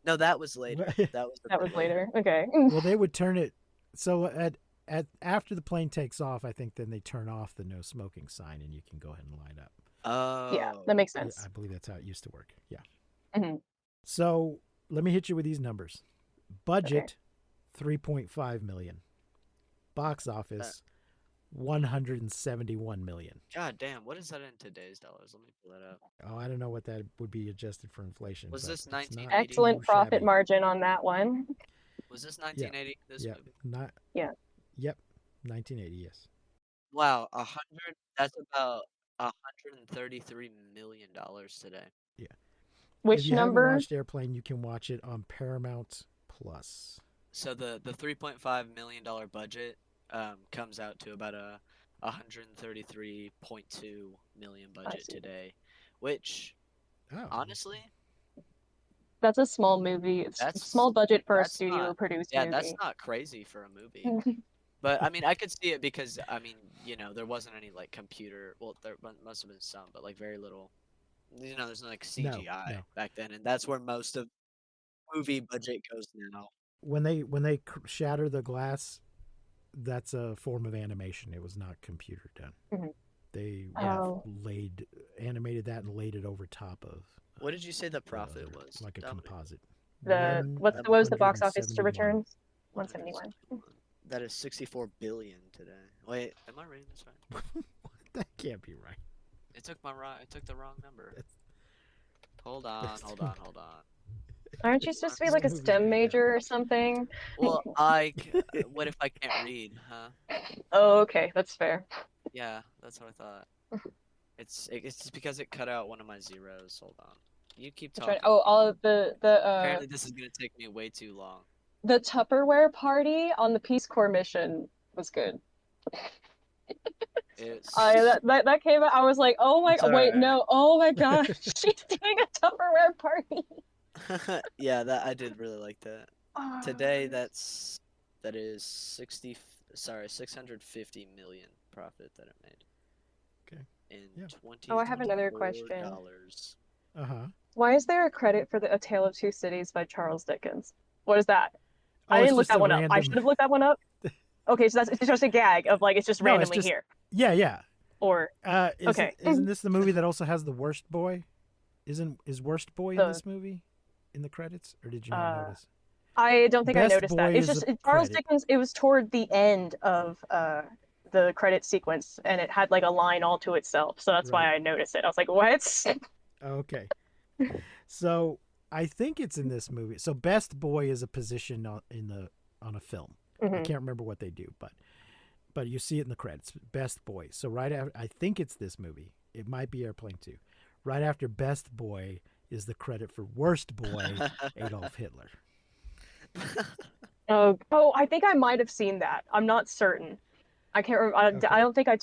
No, that was later. That was a That bit was later. Okay. Well, they would turn it so at after the plane takes off. I think then they turn off the no smoking sign, and you can go ahead and line up. Yeah, Oh. that makes Yeah, sense. I believe that's how it used to work. Yeah. Mhm. So let me hit you with these numbers. Budget, 3.5 million. Box office, 171 million. God damn, what is that in today's dollars? Let me pull that up. Oh, I don't know what that would be adjusted for inflation. Was but this it's not 1980? Excellent too profit shabby. margin on that one. Was this 1980? This Yeah, movie? not. Yeah. Yep, 1980. Yes. Wow, 100. That's about $133 million today. Yeah. If Which you haven't number? watched Airplane, you can watch it on Paramount Plus. So the $3.5 million budget comes out to about a 133.2 million budget see. today, which Oh, honestly, That's a small movie. It's that's small budget for a that's not studio-produced yeah, that's movie. not crazy for a movie. But I mean, I could see it because I mean, there wasn't any like computer. Well, there must have been some, but like very little. There's no like CGI no. back then, and that's where most of movie budget goes now. When they shatter the glass, that's a form of animation. It was not computer done. Mhm. They Oh. animated that and laid it over top of. What did you say the profit was? Like a Dominic? composite. What was the box office to return? 171. 171. That is 64 billion today. Wait, am I reading this right? That can't be right. It took the wrong number. Hold on. Aren't you supposed to be like a STEM major or something? Well, what if I can't read, huh? Oh, okay, that's fair. Yeah, that's what I thought. It's just because it cut out one of my zeros. Hold on. You keep talking. Oh, all of the Apparently this is gonna take me way too long. the Tupperware party on the Peace Corps mission was good. That came out. I was like, oh my, wait, no, oh my gosh, she's doing a Tupperware party. Yeah, I did really like that. Today, that is 650 million profit that it made. Okay. In Yeah. 20. Oh, I have another question. Uh-huh. Why is there a credit for A Tale of Two Cities by Charles Dickens? What is that? Oh, I it's didn't look just that a one up. I random- should have looked that one up. Okay, so it's just a gag of like it's just No, it's randomly just- here. Yeah. Or okay. Isn't this the movie that also has the worst boy? Is worst boy in The- this movie in the credits, or did you not notice? I don't think I Best noticed that. boy It's is just a Charles credit. Dickens. It was toward the end of the credit sequence, and it had like a line all to itself. So that's why Right. I noticed it. I was like, what? Okay. So I think it's in this movie. So best boy is a position on a film. I Mhm. can't remember what they do, but you see it in the credits. Best boy. So right after, I think it's this movie. It might be Airplane 2. Right after best boy is the credit for worst boy, Adolf Hitler. Oh, I think I might have seen that. I'm not certain. I can't remember. Okay. I don't think I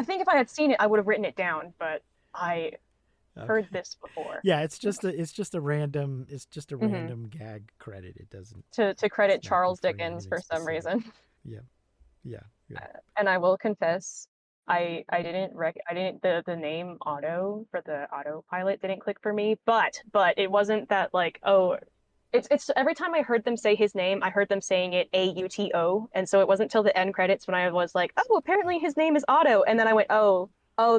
think if I had seen it, I would have written it down. But I heard this before. Yeah, it's just a random gag credit. It doesn't To credit it's not Charles referring to Dickens anything for some specific. reason. Yeah. And I will confess, I didn't the name Otto for the autopilot didn't click for me, but it wasn't that like, oh, It's every time I heard them say his name, I heard them saying it Auto, and so it wasn't till the end credits when I was like, oh, apparently his name is Otto, and then I went, oh,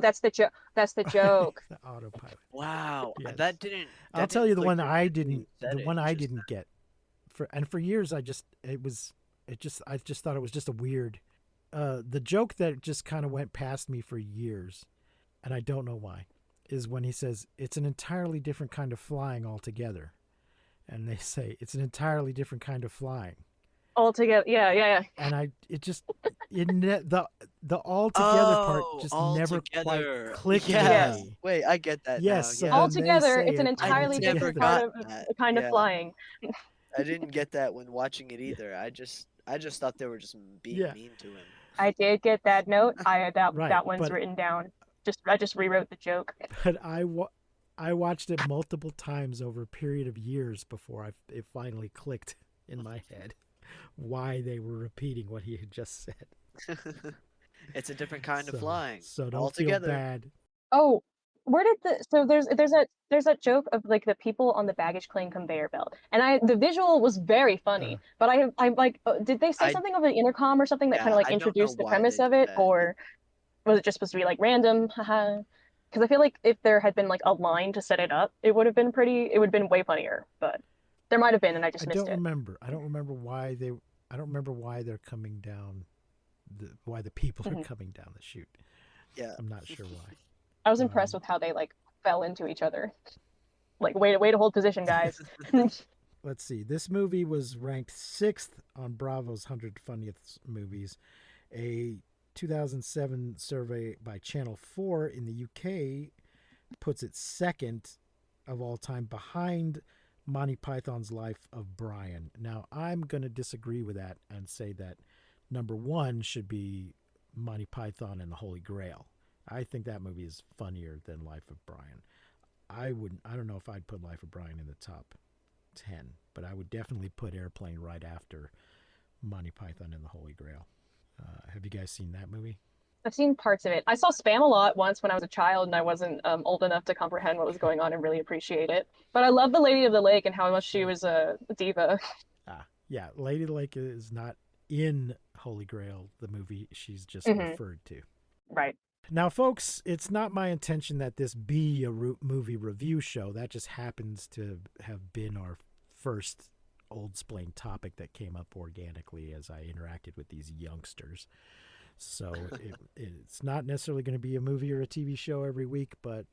that's the joke. That's the joke. The autopilot. Wow, Yes. that didn't. I'll That tell didn't you the click one for I me until you didn't. said The it one I just didn't get. For years I just thought it was just a weird. The joke that just kind of went past me for years, and I don't know why, is when he says it's an entirely different kind of flying altogether, and they say it's an entirely different kind of flying. Altogether, yeah. And the altogether part Oh, just all never quite together. clicked with Yes. me. Wait, I get that Yes, now. so Yeah. then they Altogether, say it's an it I entirely altogether. never different kind got of that. kind of Yeah. flying. I didn't get that when watching it Yeah. either. I just thought they were just being Yeah. mean to him. I did get that note. That Right, that one's but written down. I just rewrote the joke. but I watched it multiple times over a period of years before it finally clicked in my head why they were repeating what he had just said. It's a different kind of flying. So don't Altogether. feel bad. Oh, where did the so there's that joke of like the people on the baggage claim conveyor belt, and the visual was very funny, but I like did they say I something over the intercom or something that kind Yeah, of like I don't know introduced the why they premise of did it, that. or was it just supposed to be like random? Haha. Because I feel like if there had been like a line to set it up, it would have been way funnier. But there might have been, and I just I missed don't it. remember. I don't remember why they're coming down. Why the people are coming down the chute. Yeah. I'm not sure why. I was impressed with how they like fell into each other. Like way to hold position, guys. Let's see. This movie was ranked 6th on Bravo's 100 Funniest Movies. A 2007 survey by Channel 4 in the UK puts it 2nd of all time behind Monty Python's Life of Brian. Now, I'm going to disagree with that and say that number 1 should be Monty Python and the Holy Grail. I think that movie is funnier than Life of Brian. I don't know if I'd put Life of Brian in the top 10, but I would definitely put Airplane right after Monty Python and the Holy Grail. Have you guys seen that movie? I've seen parts of it. I saw Spam-A-Lot once when I was a child, and I wasn't old enough to comprehend what was going on and really appreciate it. But I love the Lady of the Lake and how much she was a diva. Yeah, Lady of the Lake is not in Holy Grail, the movie she's just referred to. Right. Now, folks, it's not my intention that this be a movie review show. That just happens to have been our first Oldsplains topic that came up organically as I interacted with these youngsters. So it's not necessarily going to be a movie or a TV show every week, but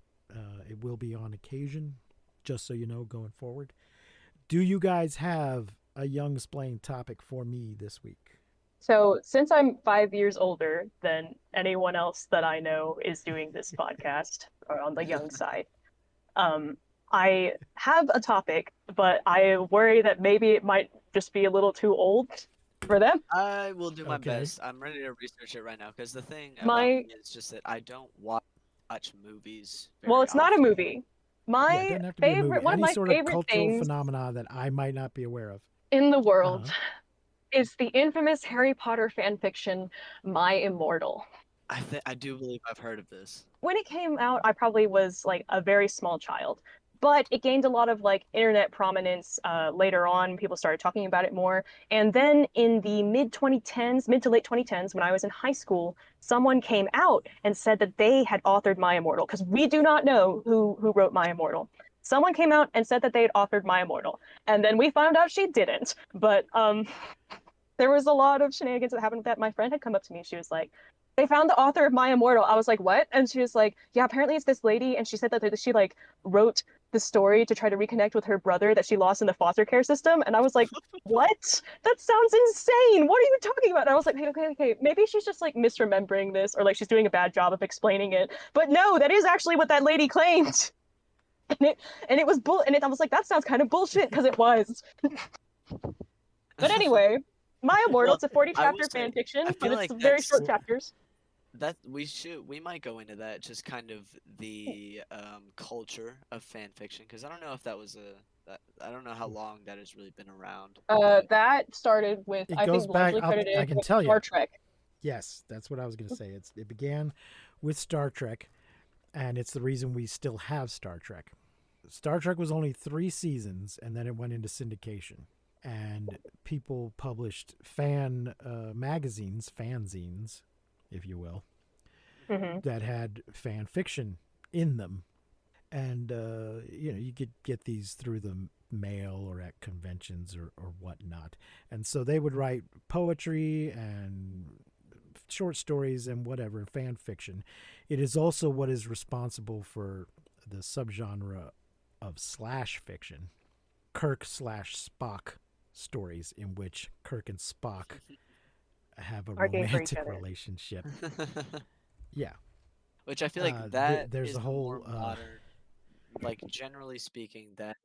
it will be on occasion, just so you know, going forward. Do you guys have a Youngsplains topic for me this week? So since I'm 5 years older than anyone else that I know is doing this podcast, or on the young side, I have a topic, but I worry that maybe it might just be a little too old for them. I will do my best. I'm ready to research it right now because the thing about My- me is just that I don't watch movies. Well, it's not a often. movie. My it doesn't have to be a movie. favorite, one of Any my sort of favorite cultural things phenomena that I might not be aware of. in the world is the infamous Harry Potter fan fiction, My Immortal. I do believe I've heard of this. When it came out, I probably was like a very small child, but it gained a lot of like internet prominence later on. People started talking about it more. And then in the mid to late 2010s, when I was in high school, someone came out and said that they had authored My Immortal, because we do not know who wrote My Immortal. Someone came out and said that they had authored My Immortal, and then we found out she didn't. But there was a lot of shenanigans that happened with that. My friend had come up to me and she was like, they found the author of My Immortal. I was like, what? And she was like, yeah, apparently it's this lady, and she said that she like wrote the story to try to reconnect with her brother that she lost in the foster care system. And I was like, what? That sounds insane. What are you talking about? And I was like, hey, okay, maybe she's just like misremembering this, or like she's doing a bad job of explaining it. But no, that is actually what that lady claimed. And it was I was like, that sounds kind of bullshit, because it was. But anyway, My Immortal, it's a 40-chapter fan fiction, but it's very short chapters. That we might go into that, just kind of the culture of fan fiction, because I don't know if that was I don't know how long that has really been around. That started with, It I goes think, back. largely credited I can with tell you. Star Trek. Yes, that's what I was going to say. It began with Star Trek, and it's the reason we still have Star Trek. Star Trek was only 3 seasons, and then it went into syndication. And people published fan magazines, fanzines, if you will, that had fan fiction in them. And, you could get these through the mail or at conventions or whatnot. And so they would write poetry and short stories and whatever, fan fiction. It is also what is responsible for the subgenre of slash fiction, Kirk/Spock stories, in which Kirk and Spock have a romantic relationship. Yeah. Which I feel like there's a whole more modern, like generally speaking, that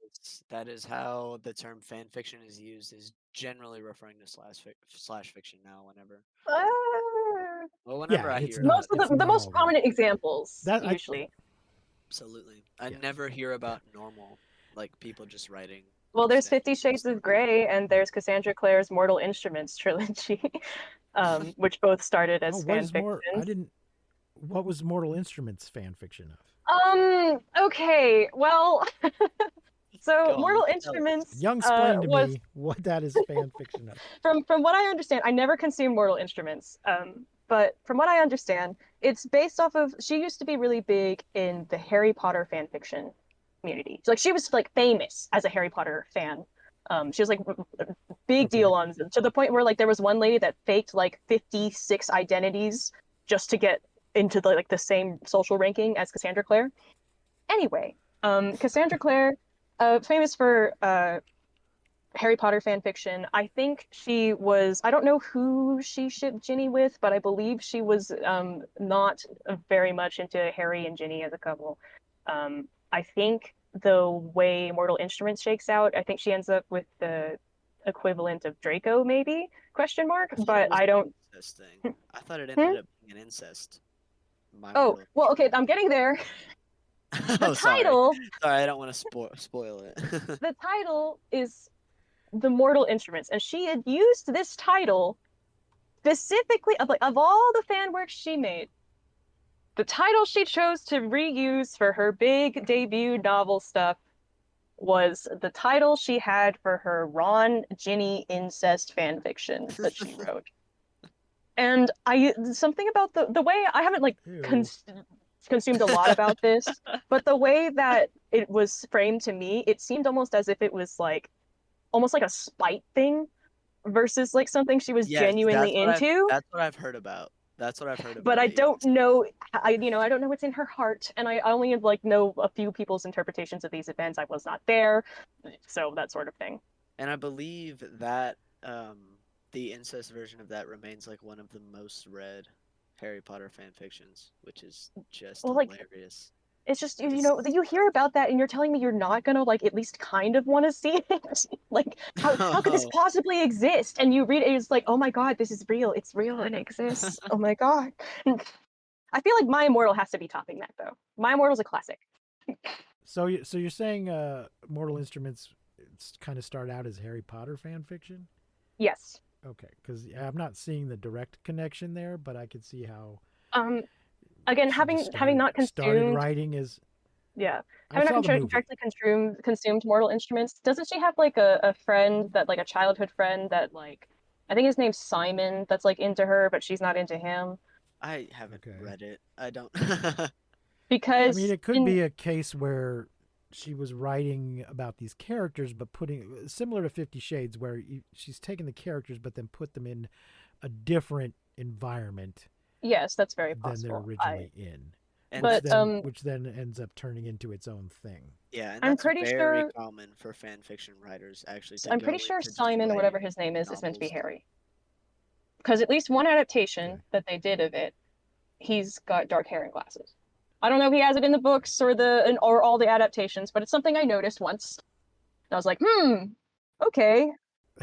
is how the term fan fiction is used, is generally referring to slash fiction now. Whenever I hear most of the most prominent examples usually. Absolutely, I never hear about normal, like people just writing. Well, there's 50 Shades of Grey, and there's Cassandra Clare's Mortal Instruments trilogy, which both started as fan fiction. What was Mortal Instruments fan fiction of? Okay, well, so Mortal Instruments Youngsplain to me what that is fan fiction of. From what I understand, I never consumed Mortal Instruments, but from what I understand, it's based off of, she used to be really big in the Harry Potter fan fiction community. So, like, she was like famous as a Harry Potter fan. She was like a big deal to the point where like there was one lady that faked like 56 identities just to get into the same social ranking as Cassandra Clare. Anyway, Cassandra Clare, famous for Harry Potter fan fiction. I think she was, I don't know who she shipped Ginny with, but I believe she was not very much into Harry and Ginny as a couple. I think the way Mortal Instruments shakes out, I think she ends up with the equivalent of Draco, maybe? Question mark. But I don't. Thing. I thought it ended up being an incest. Well, okay, I'm getting there. The title. Sorry, I don't want to spoil it. The title is The Mortal Instruments, and she had used this title specifically of all the fan works she made. The title she chose to reuse for her big debut novel stuff was the title she had for her Ron Ginny incest fanfiction that she wrote. And something about the way, I haven't consumed a lot about this, but the way that it was framed to me, it seemed almost as if it was almost like a spite thing versus like something she was genuinely into. That's what I've heard about. But I don't know. I don't know what's in her heart, and I only know a few people's interpretations of these events. I was not there, so that sort of thing. And I believe that the incest version of that remains one of the most read Harry Potter fan fictions, which is just hilarious. It's just you hear about that, and you're telling me you're not gonna at least kind of want to see it. How could this possibly exist? And you read it, it's like, oh my god, this is real. It's real and it exists. Oh my god. I feel like My Immortal has to be topping that though. My Immortal's a classic. So you're saying Mortal Instruments kind of start out as Harry Potter fan fiction? Yes. Okay, because I'm not seeing the direct connection there, but I could see how. Again, having not consumed started writing is. Yeah, having not directly consumed Mortal Instruments. Doesn't she have a friend that a childhood friend that I think his name's Simon, that's into her, but she's not into him. I haven't read it. I don't. Because I mean, it could be a case where she was writing about these characters, but putting similar to 50 Shades, where she's taken the characters but then put them in a different environment. Yes, that's very possible. Than they're originally in. And which then ends up turning into its own thing. Yeah, and that's very common for fan fiction writers, actually. I'm pretty sure Simon, or whatever his name is meant to be Harry. Because at least one adaptation that they did of it, he's got dark hair and glasses. I don't know if he has it in the books or all the adaptations, but it's something I noticed once. And I was like, okay.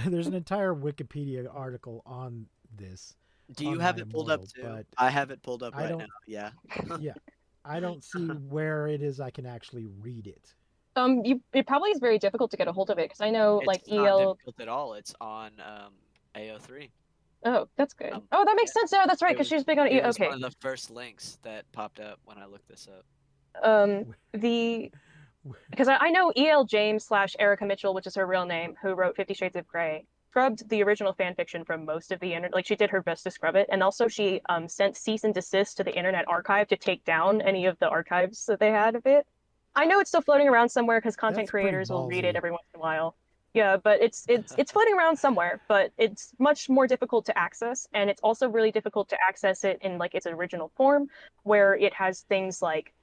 There's an entire Wikipedia article on this. Do you have it pulled up too? I have it pulled up right now. Yeah. Yeah. I don't see where it is I can actually read it. It probably is very difficult to get a hold of it because I know it's not difficult at all. It's on AO3. Oh, that's good. That makes sense. No, that's right, because she's big on it. Okay. One of the first links that popped up when I looked this up. because I know E.L. James / Erica Mitchell, which is her real name, who wrote 50 Shades of Grey, scrubbed the original fan fiction from most of the internet. Like, she did her best to scrub it, and also she sent cease and desist to the Internet Archive to take down any of the archives that they had of it. I know it's still floating around somewhere because content That's pretty creators will read it ballsy. every once in a while. Yeah, but it's floating around somewhere, but it's much more difficult to access, and it's also really difficult to access it in like its original form, where it has things like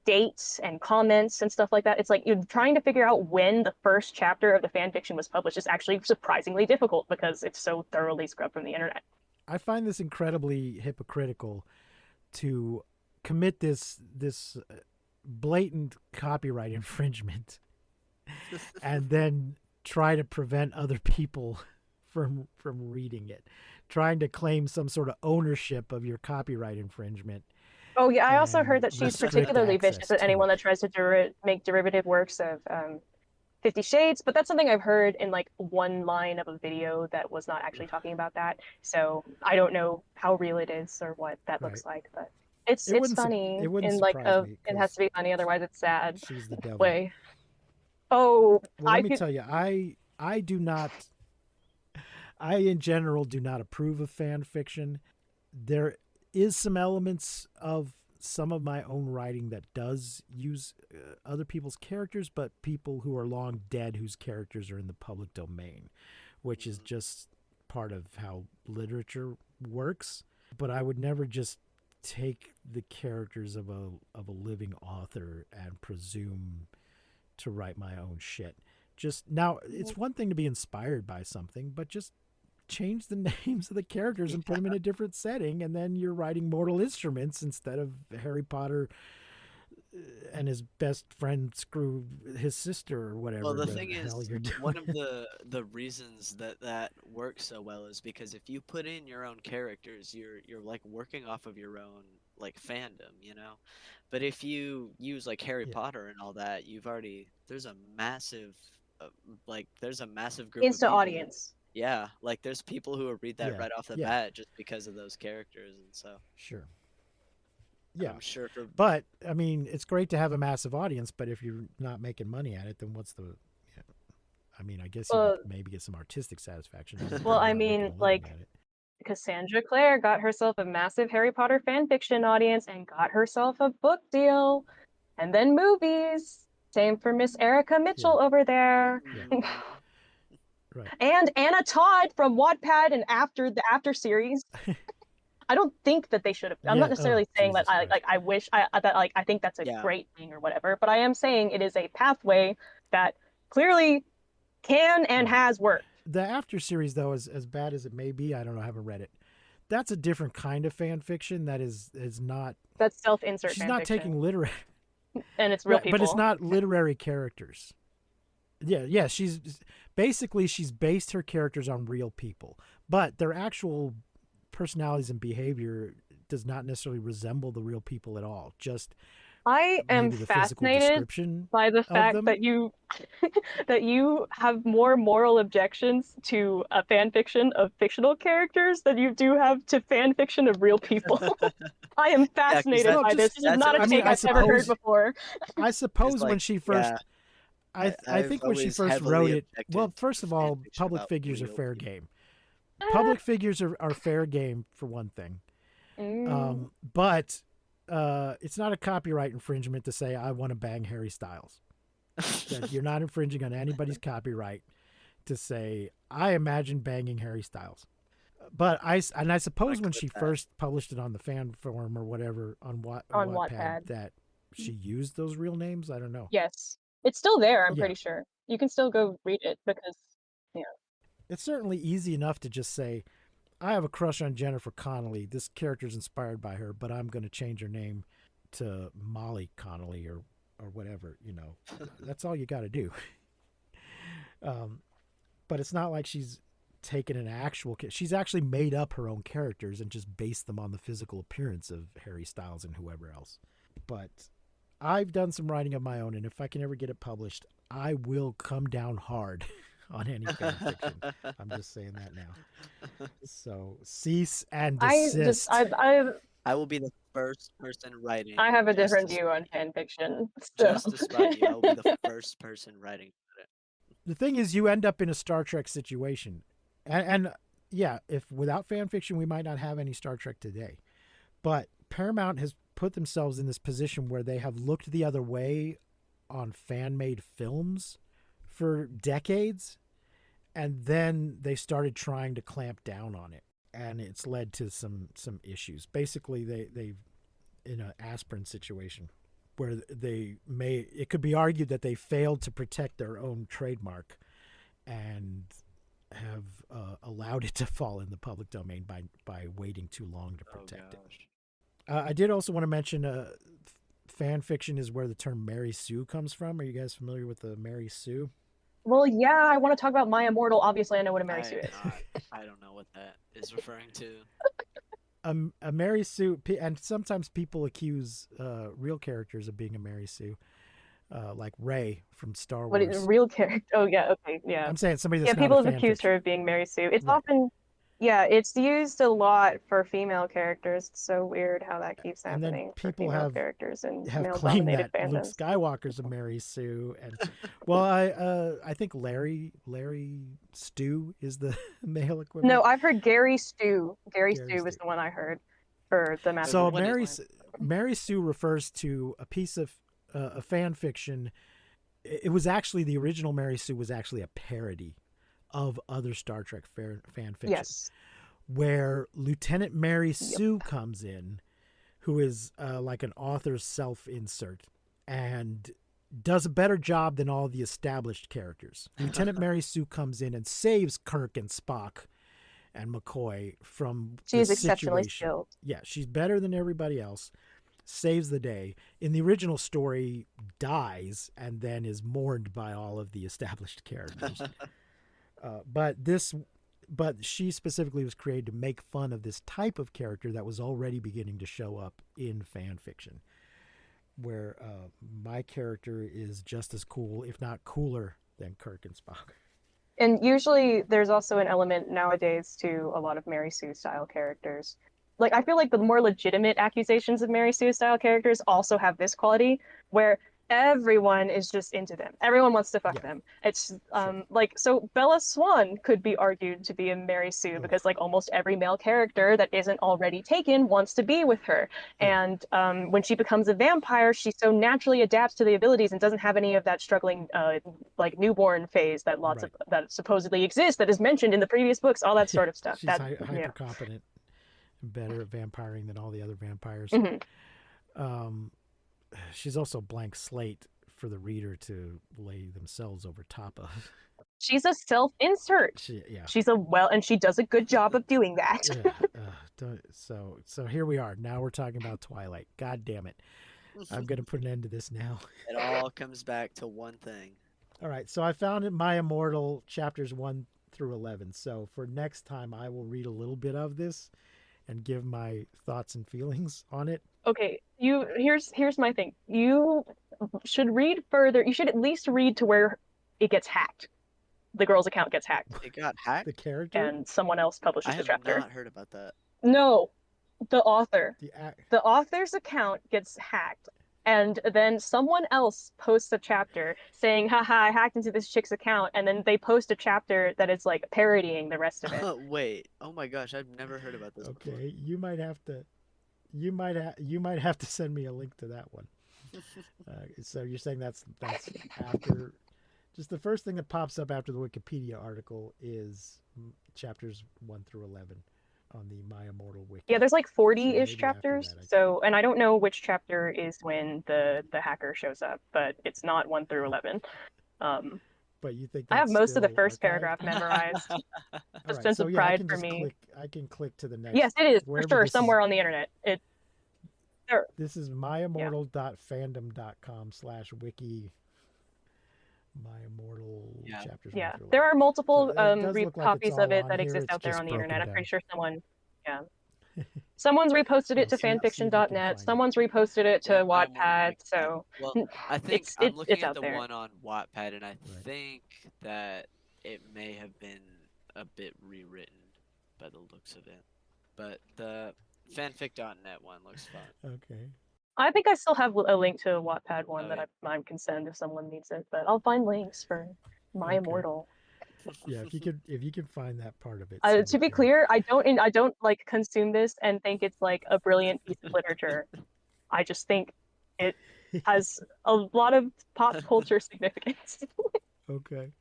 dates and comments and stuff like that. It's like you're trying to figure out when the first chapter of the fan fiction was published is actually surprisingly difficult because it's so thoroughly scrubbed from the internet. I find this incredibly hypocritical to commit this blatant copyright infringement and then try to prevent other people from reading it, trying to claim some sort of ownership of your copyright infringement. Oh yeah, I also heard that she's restrict particularly access vicious at to anyone it. that tries to make derivative works of 50 Shades, but that's something I've heard in like one line of a video that was not actually talking about that. So I don't know how real it is or what that Right. looks like, but it's It funny wouldn't in like surprise me it has because to be funny, otherwise it's sad she's the devil. way. Oh, Well, let me tell you, I do not. I in general do not approve of fan fiction. There is some elements of some of my own writing that does use other people's characters, but people who are long dead whose characters are in the public domain, which is just part of how literature works. But I would never just take the characters of a living author and presume to write my own shit. Just now, it's one thing to be inspired by something, but just change the names of the characters and put them in a different setting, and then you're writing Mortal Instruments instead of Harry Potter and his best friend screw his sister or whatever. Well, the thing hell is, you're doing. one of the reasons that works so well is because if you put in your own characters, you're like working off of your own like fandom, you know. But if you use like Harry Yeah. Potter and all that, there's a massive there's a massive group of Insta people. audience. Yeah, like there's people who will read that Yeah, right off the yeah. bat just because of those characters, and so Sure. Yeah. I'm sure for But I mean, it's great to have a massive audience, but if you're not making money at it, then what's the? Yeah. I mean, I guess you Well, would maybe get some artistic satisfaction. well, I You're not making mean, a living like at it. Cassandra Clare got herself a massive Harry Potter fanfiction audience and got herself a book deal, and then movies. Same for Miss Erica Mitchell over there. Yeah. Right. And Anna Todd from Wattpad and after the After series. I don't think that they should have. I'm Yeah, not necessarily saying that Jesus Christ. I wish that like I think that's a Yeah. great thing or whatever, but I am saying it is a pathway that clearly can and Right. has worked. The After series, though, as bad as it may be, I don't know, I haven't read it. That's a different kind of fan fiction that is not. That's self-insert She's fan not fiction, taking literary. and it's real Right, people. but it's not literary characters. Yeah. She's based her characters on real people, but their actual personalities and behavior does not necessarily resemble the real people at all. Just I am maybe the physical fascinated description by the of fact them. that you that you have more moral objections to a fan fiction of fictional characters than you do have to fan fiction of real people. I am fascinated that- by this. This is not a that's take I I've ever heard suppose- before. I suppose when like, she first, yeah, I I've think when she always first heavily wrote it. objected Well, to first of fan all, fiction public about figures are real fair people. game. Public figures are fair game for one thing. But it's not a copyright infringement to say I want to bang Harry Styles. That you're not infringing on anybody's copyright to say I imagine banging Harry Styles. But I suppose when she first published it on the fan forum or whatever on Wattpad that she used those real names. I don't know. Yes, it's still there. I'm Yeah. pretty sure you can still go read it because It's certainly easy enough to just say I have a crush on Jennifer Connelly. This character's inspired by her, but I'm going to change her name to Molly Connolly or whatever, you know. That's all you got to do. But it's not like she's taken an actual. She's actually made up her own characters and just based them on the physical appearance of Harry Styles and whoever else. But I've done some writing of my own, and if I can ever get it published, I will come down hard on any fan fiction. I'm just saying that now. So cease and desist. I will be the first person writing. I have a just different to view on spite you. fan fiction. So. Just to spite you, I will be the first person writing about it. The thing is, you end up in a Star Trek situation, and yeah, if without fan fiction, we might not have any Star Trek today. But Paramount has put themselves in this position where they have looked the other way on fan-made films for decades, and then they started trying to clamp down on it, and it's led to some issues. Basically, they've in an aspirin situation where it could be argued that they failed to protect their own trademark and have allowed it to fall in the public domain by waiting too long to protect it. I did also want to mention fan fiction is where the term Mary Sue comes from. Are you guys familiar with the Mary Sue? Well, yeah, I want to talk about My Immortal. Obviously, I know what a Mary Sue is. I don't know what that is referring to. A Mary Sue, and sometimes people accuse real characters of being a Mary Sue, like Rey from Star Wars. What is a real character? Oh, yeah, okay, yeah. I'm saying somebody that's people not have a fan accused fiction. her of being Mary Sue. It's Right. often, yeah, it's used a lot for female characters. It's so weird how that keeps And then happening for people female characters in have claimed male-dominated that Luke fandoms. Skywalker's a Mary Sue, and well, I think Larry Stu is the male equivalent. No, I've heard Gary Stu. Gary Gary Stu was Stu. the one I heard for the Master. So What is Mary Sue refers to a piece of a fan fiction. It was actually the original Mary Sue was actually a parody of other Star Trek fan fiction. Yes. Where Lieutenant Mary Sue comes in, who is like an author's self-insert, and does a better job than all the established characters. Lieutenant Mary Sue comes in and saves Kirk and Spock and McCoy from She is the exceptionally situation. skilled. Yeah, she's better than everybody else. Saves the day. In the original story, dies and then is mourned by all of the established characters. But she specifically was created to make fun of this type of character that was already beginning to show up in fan fiction, where my character is just as cool, if not cooler, than Kirk and Spock. And usually there's also an element nowadays to a lot of Mary Sue style characters. Like, I feel like the more legitimate accusations of Mary Sue style characters also have this quality where everyone is just into them. Everyone wants to fuck them. It's like, so Bella Swan could be argued to be a Mary Sue because like almost every male character that isn't already taken wants to be with her. And when she becomes a vampire, she so naturally adapts to the abilities and doesn't have any of that struggling like newborn phase that that supposedly exists, that is mentioned in the previous books, all that sort of stuff. She's hyper competent, better at vampiring than all the other vampires. She's also a blank slate for the reader to lay themselves over top of. She's a self-insert. She's and she does a good job of doing that. So here we are. Now we're talking about Twilight. God damn it. I'm going to put an end to this now. It all comes back to one thing. All right. So I found it My Immortal chapters 1 through 11. So for next time, I will read a little bit of this and give my thoughts and feelings on it. Okay, here's my thing. You should read further. You should at least read to where it gets hacked. The girl's account gets hacked. It got hacked? The character? And someone else publishes the chapter. I have not heard about that. No, the author. The author's account gets hacked. And then someone else posts a chapter saying, haha, I hacked into this chick's account, and then they post a chapter that is like parodying the rest of it. Wait. Oh my gosh, I've never heard about this before. Okay, you might have to send me a link to that one. So you're saying that's after, just the first thing that pops up after the Wikipedia article is chapters 1 through 11 on the My Immortal wiki. Yeah, there's like 40-ish So chapters. So, and I don't know which chapter is when the hacker shows up, but it's not 1 through 11. But you think I have most of the first archived? paragraph memorized. Just Right, sense so of yeah, pride for me. I can click to the next. Yes, it is for wherever sure this somewhere is. on the internet. This is myimmortal.fandom.com/wiki. My Immortal chapters. Yeah, there are multiple copies of it that exist out there on the internet. I'm pretty sure someone's reposted it to fanfiction.net. Someone's reposted it to Wattpad. So well, I think I'm looking at the there. one on Wattpad, and I think that it may have been a bit rewritten by the looks of it. But the Fanfic.net one looks fun. Okay. I think I still have a link to a Wattpad one Oh, that yeah. I can send if someone needs it, but I'll find links for my Okay. Immortal. Yeah, if you can find that part of it. To be clear, I don't like consume this and think it's like a brilliant piece of literature. I just think it has a lot of pop culture significance. Okay.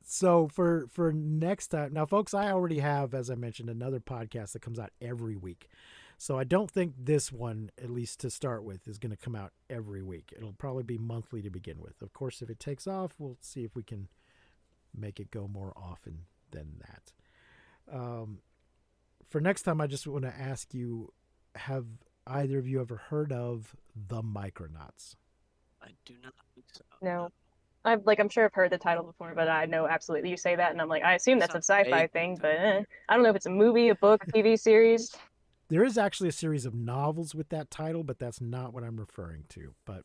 So for next time, now folks, I already have, as I mentioned, another podcast that comes out every week. So I don't think this one, at least to start with, is going to come out every week. It'll probably be monthly to begin with. Of course, if it takes off, we'll see if we can make it go more often than that. For next time, I just want to ask you, have either of you ever heard of the Micronauts? I do not think so. No. I'm sure I've heard the title before, but I know absolutely you say that, and I'm like, I assume that's a Sounds sci-fi vague. thing, but I don't know if it's a movie, a book, a TV series. There is actually a series of novels with that title, but that's not what I'm referring to. But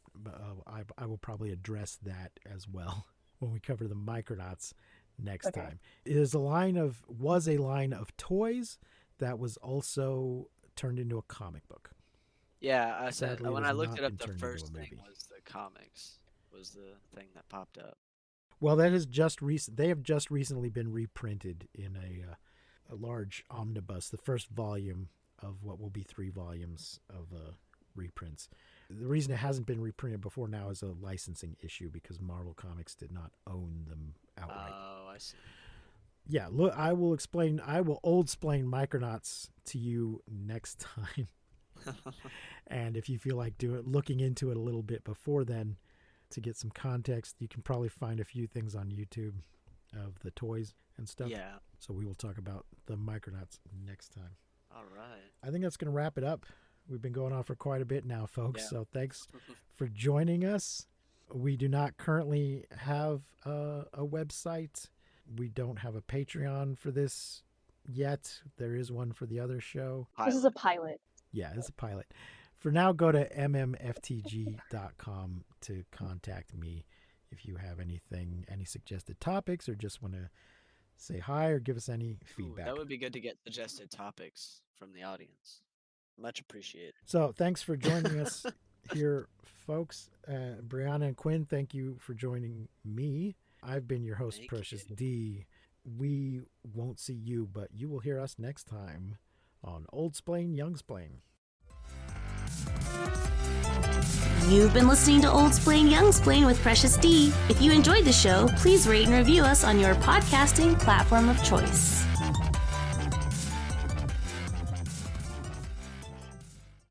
I will probably address that as well when we cover the Micronauts next time. It is was a line of toys that was also turned into a comic book. Yeah, I said Sadly, it when has I looked not it up, been the turned into a first thing movie. was the comics. Was the thing that popped up. Well, that is just recent. They have just recently been reprinted in a large omnibus, the first volume of what will be 3 volumes of reprints. The reason it hasn't been reprinted before now is a licensing issue because Marvel Comics did not own them outright. Oh, I see. Yeah, look, I will Oldsplain Micronauts to you next time. And if you feel like looking into it a little bit before then to get some context, you can probably find a few things on YouTube of the toys and stuff. Yeah. So we will talk about the Micronauts next time. All right. I think that's going to wrap it up. We've been going on for quite a bit now, folks. Yeah. So thanks for joining us. We do not currently have a website. We don't have a Patreon for this yet. There is one for the other show. This is a pilot. Yeah, it's a pilot. For now, go to mmftg.com to contact me if you have any suggested topics, or just want to say hi or give us any feedback. That would be good to get suggested topics from the audience. Much appreciated. So thanks for joining us here, folks. Brianna and Quinn, thank you for joining me. I've been your host, Precious D. We won't see you, but you will hear us next time on Oldsplain, Youngsplain. You've been listening to Oldsplain, Youngsplain with Precious D. If you enjoyed the show, please rate and review us on your podcasting platform of choice.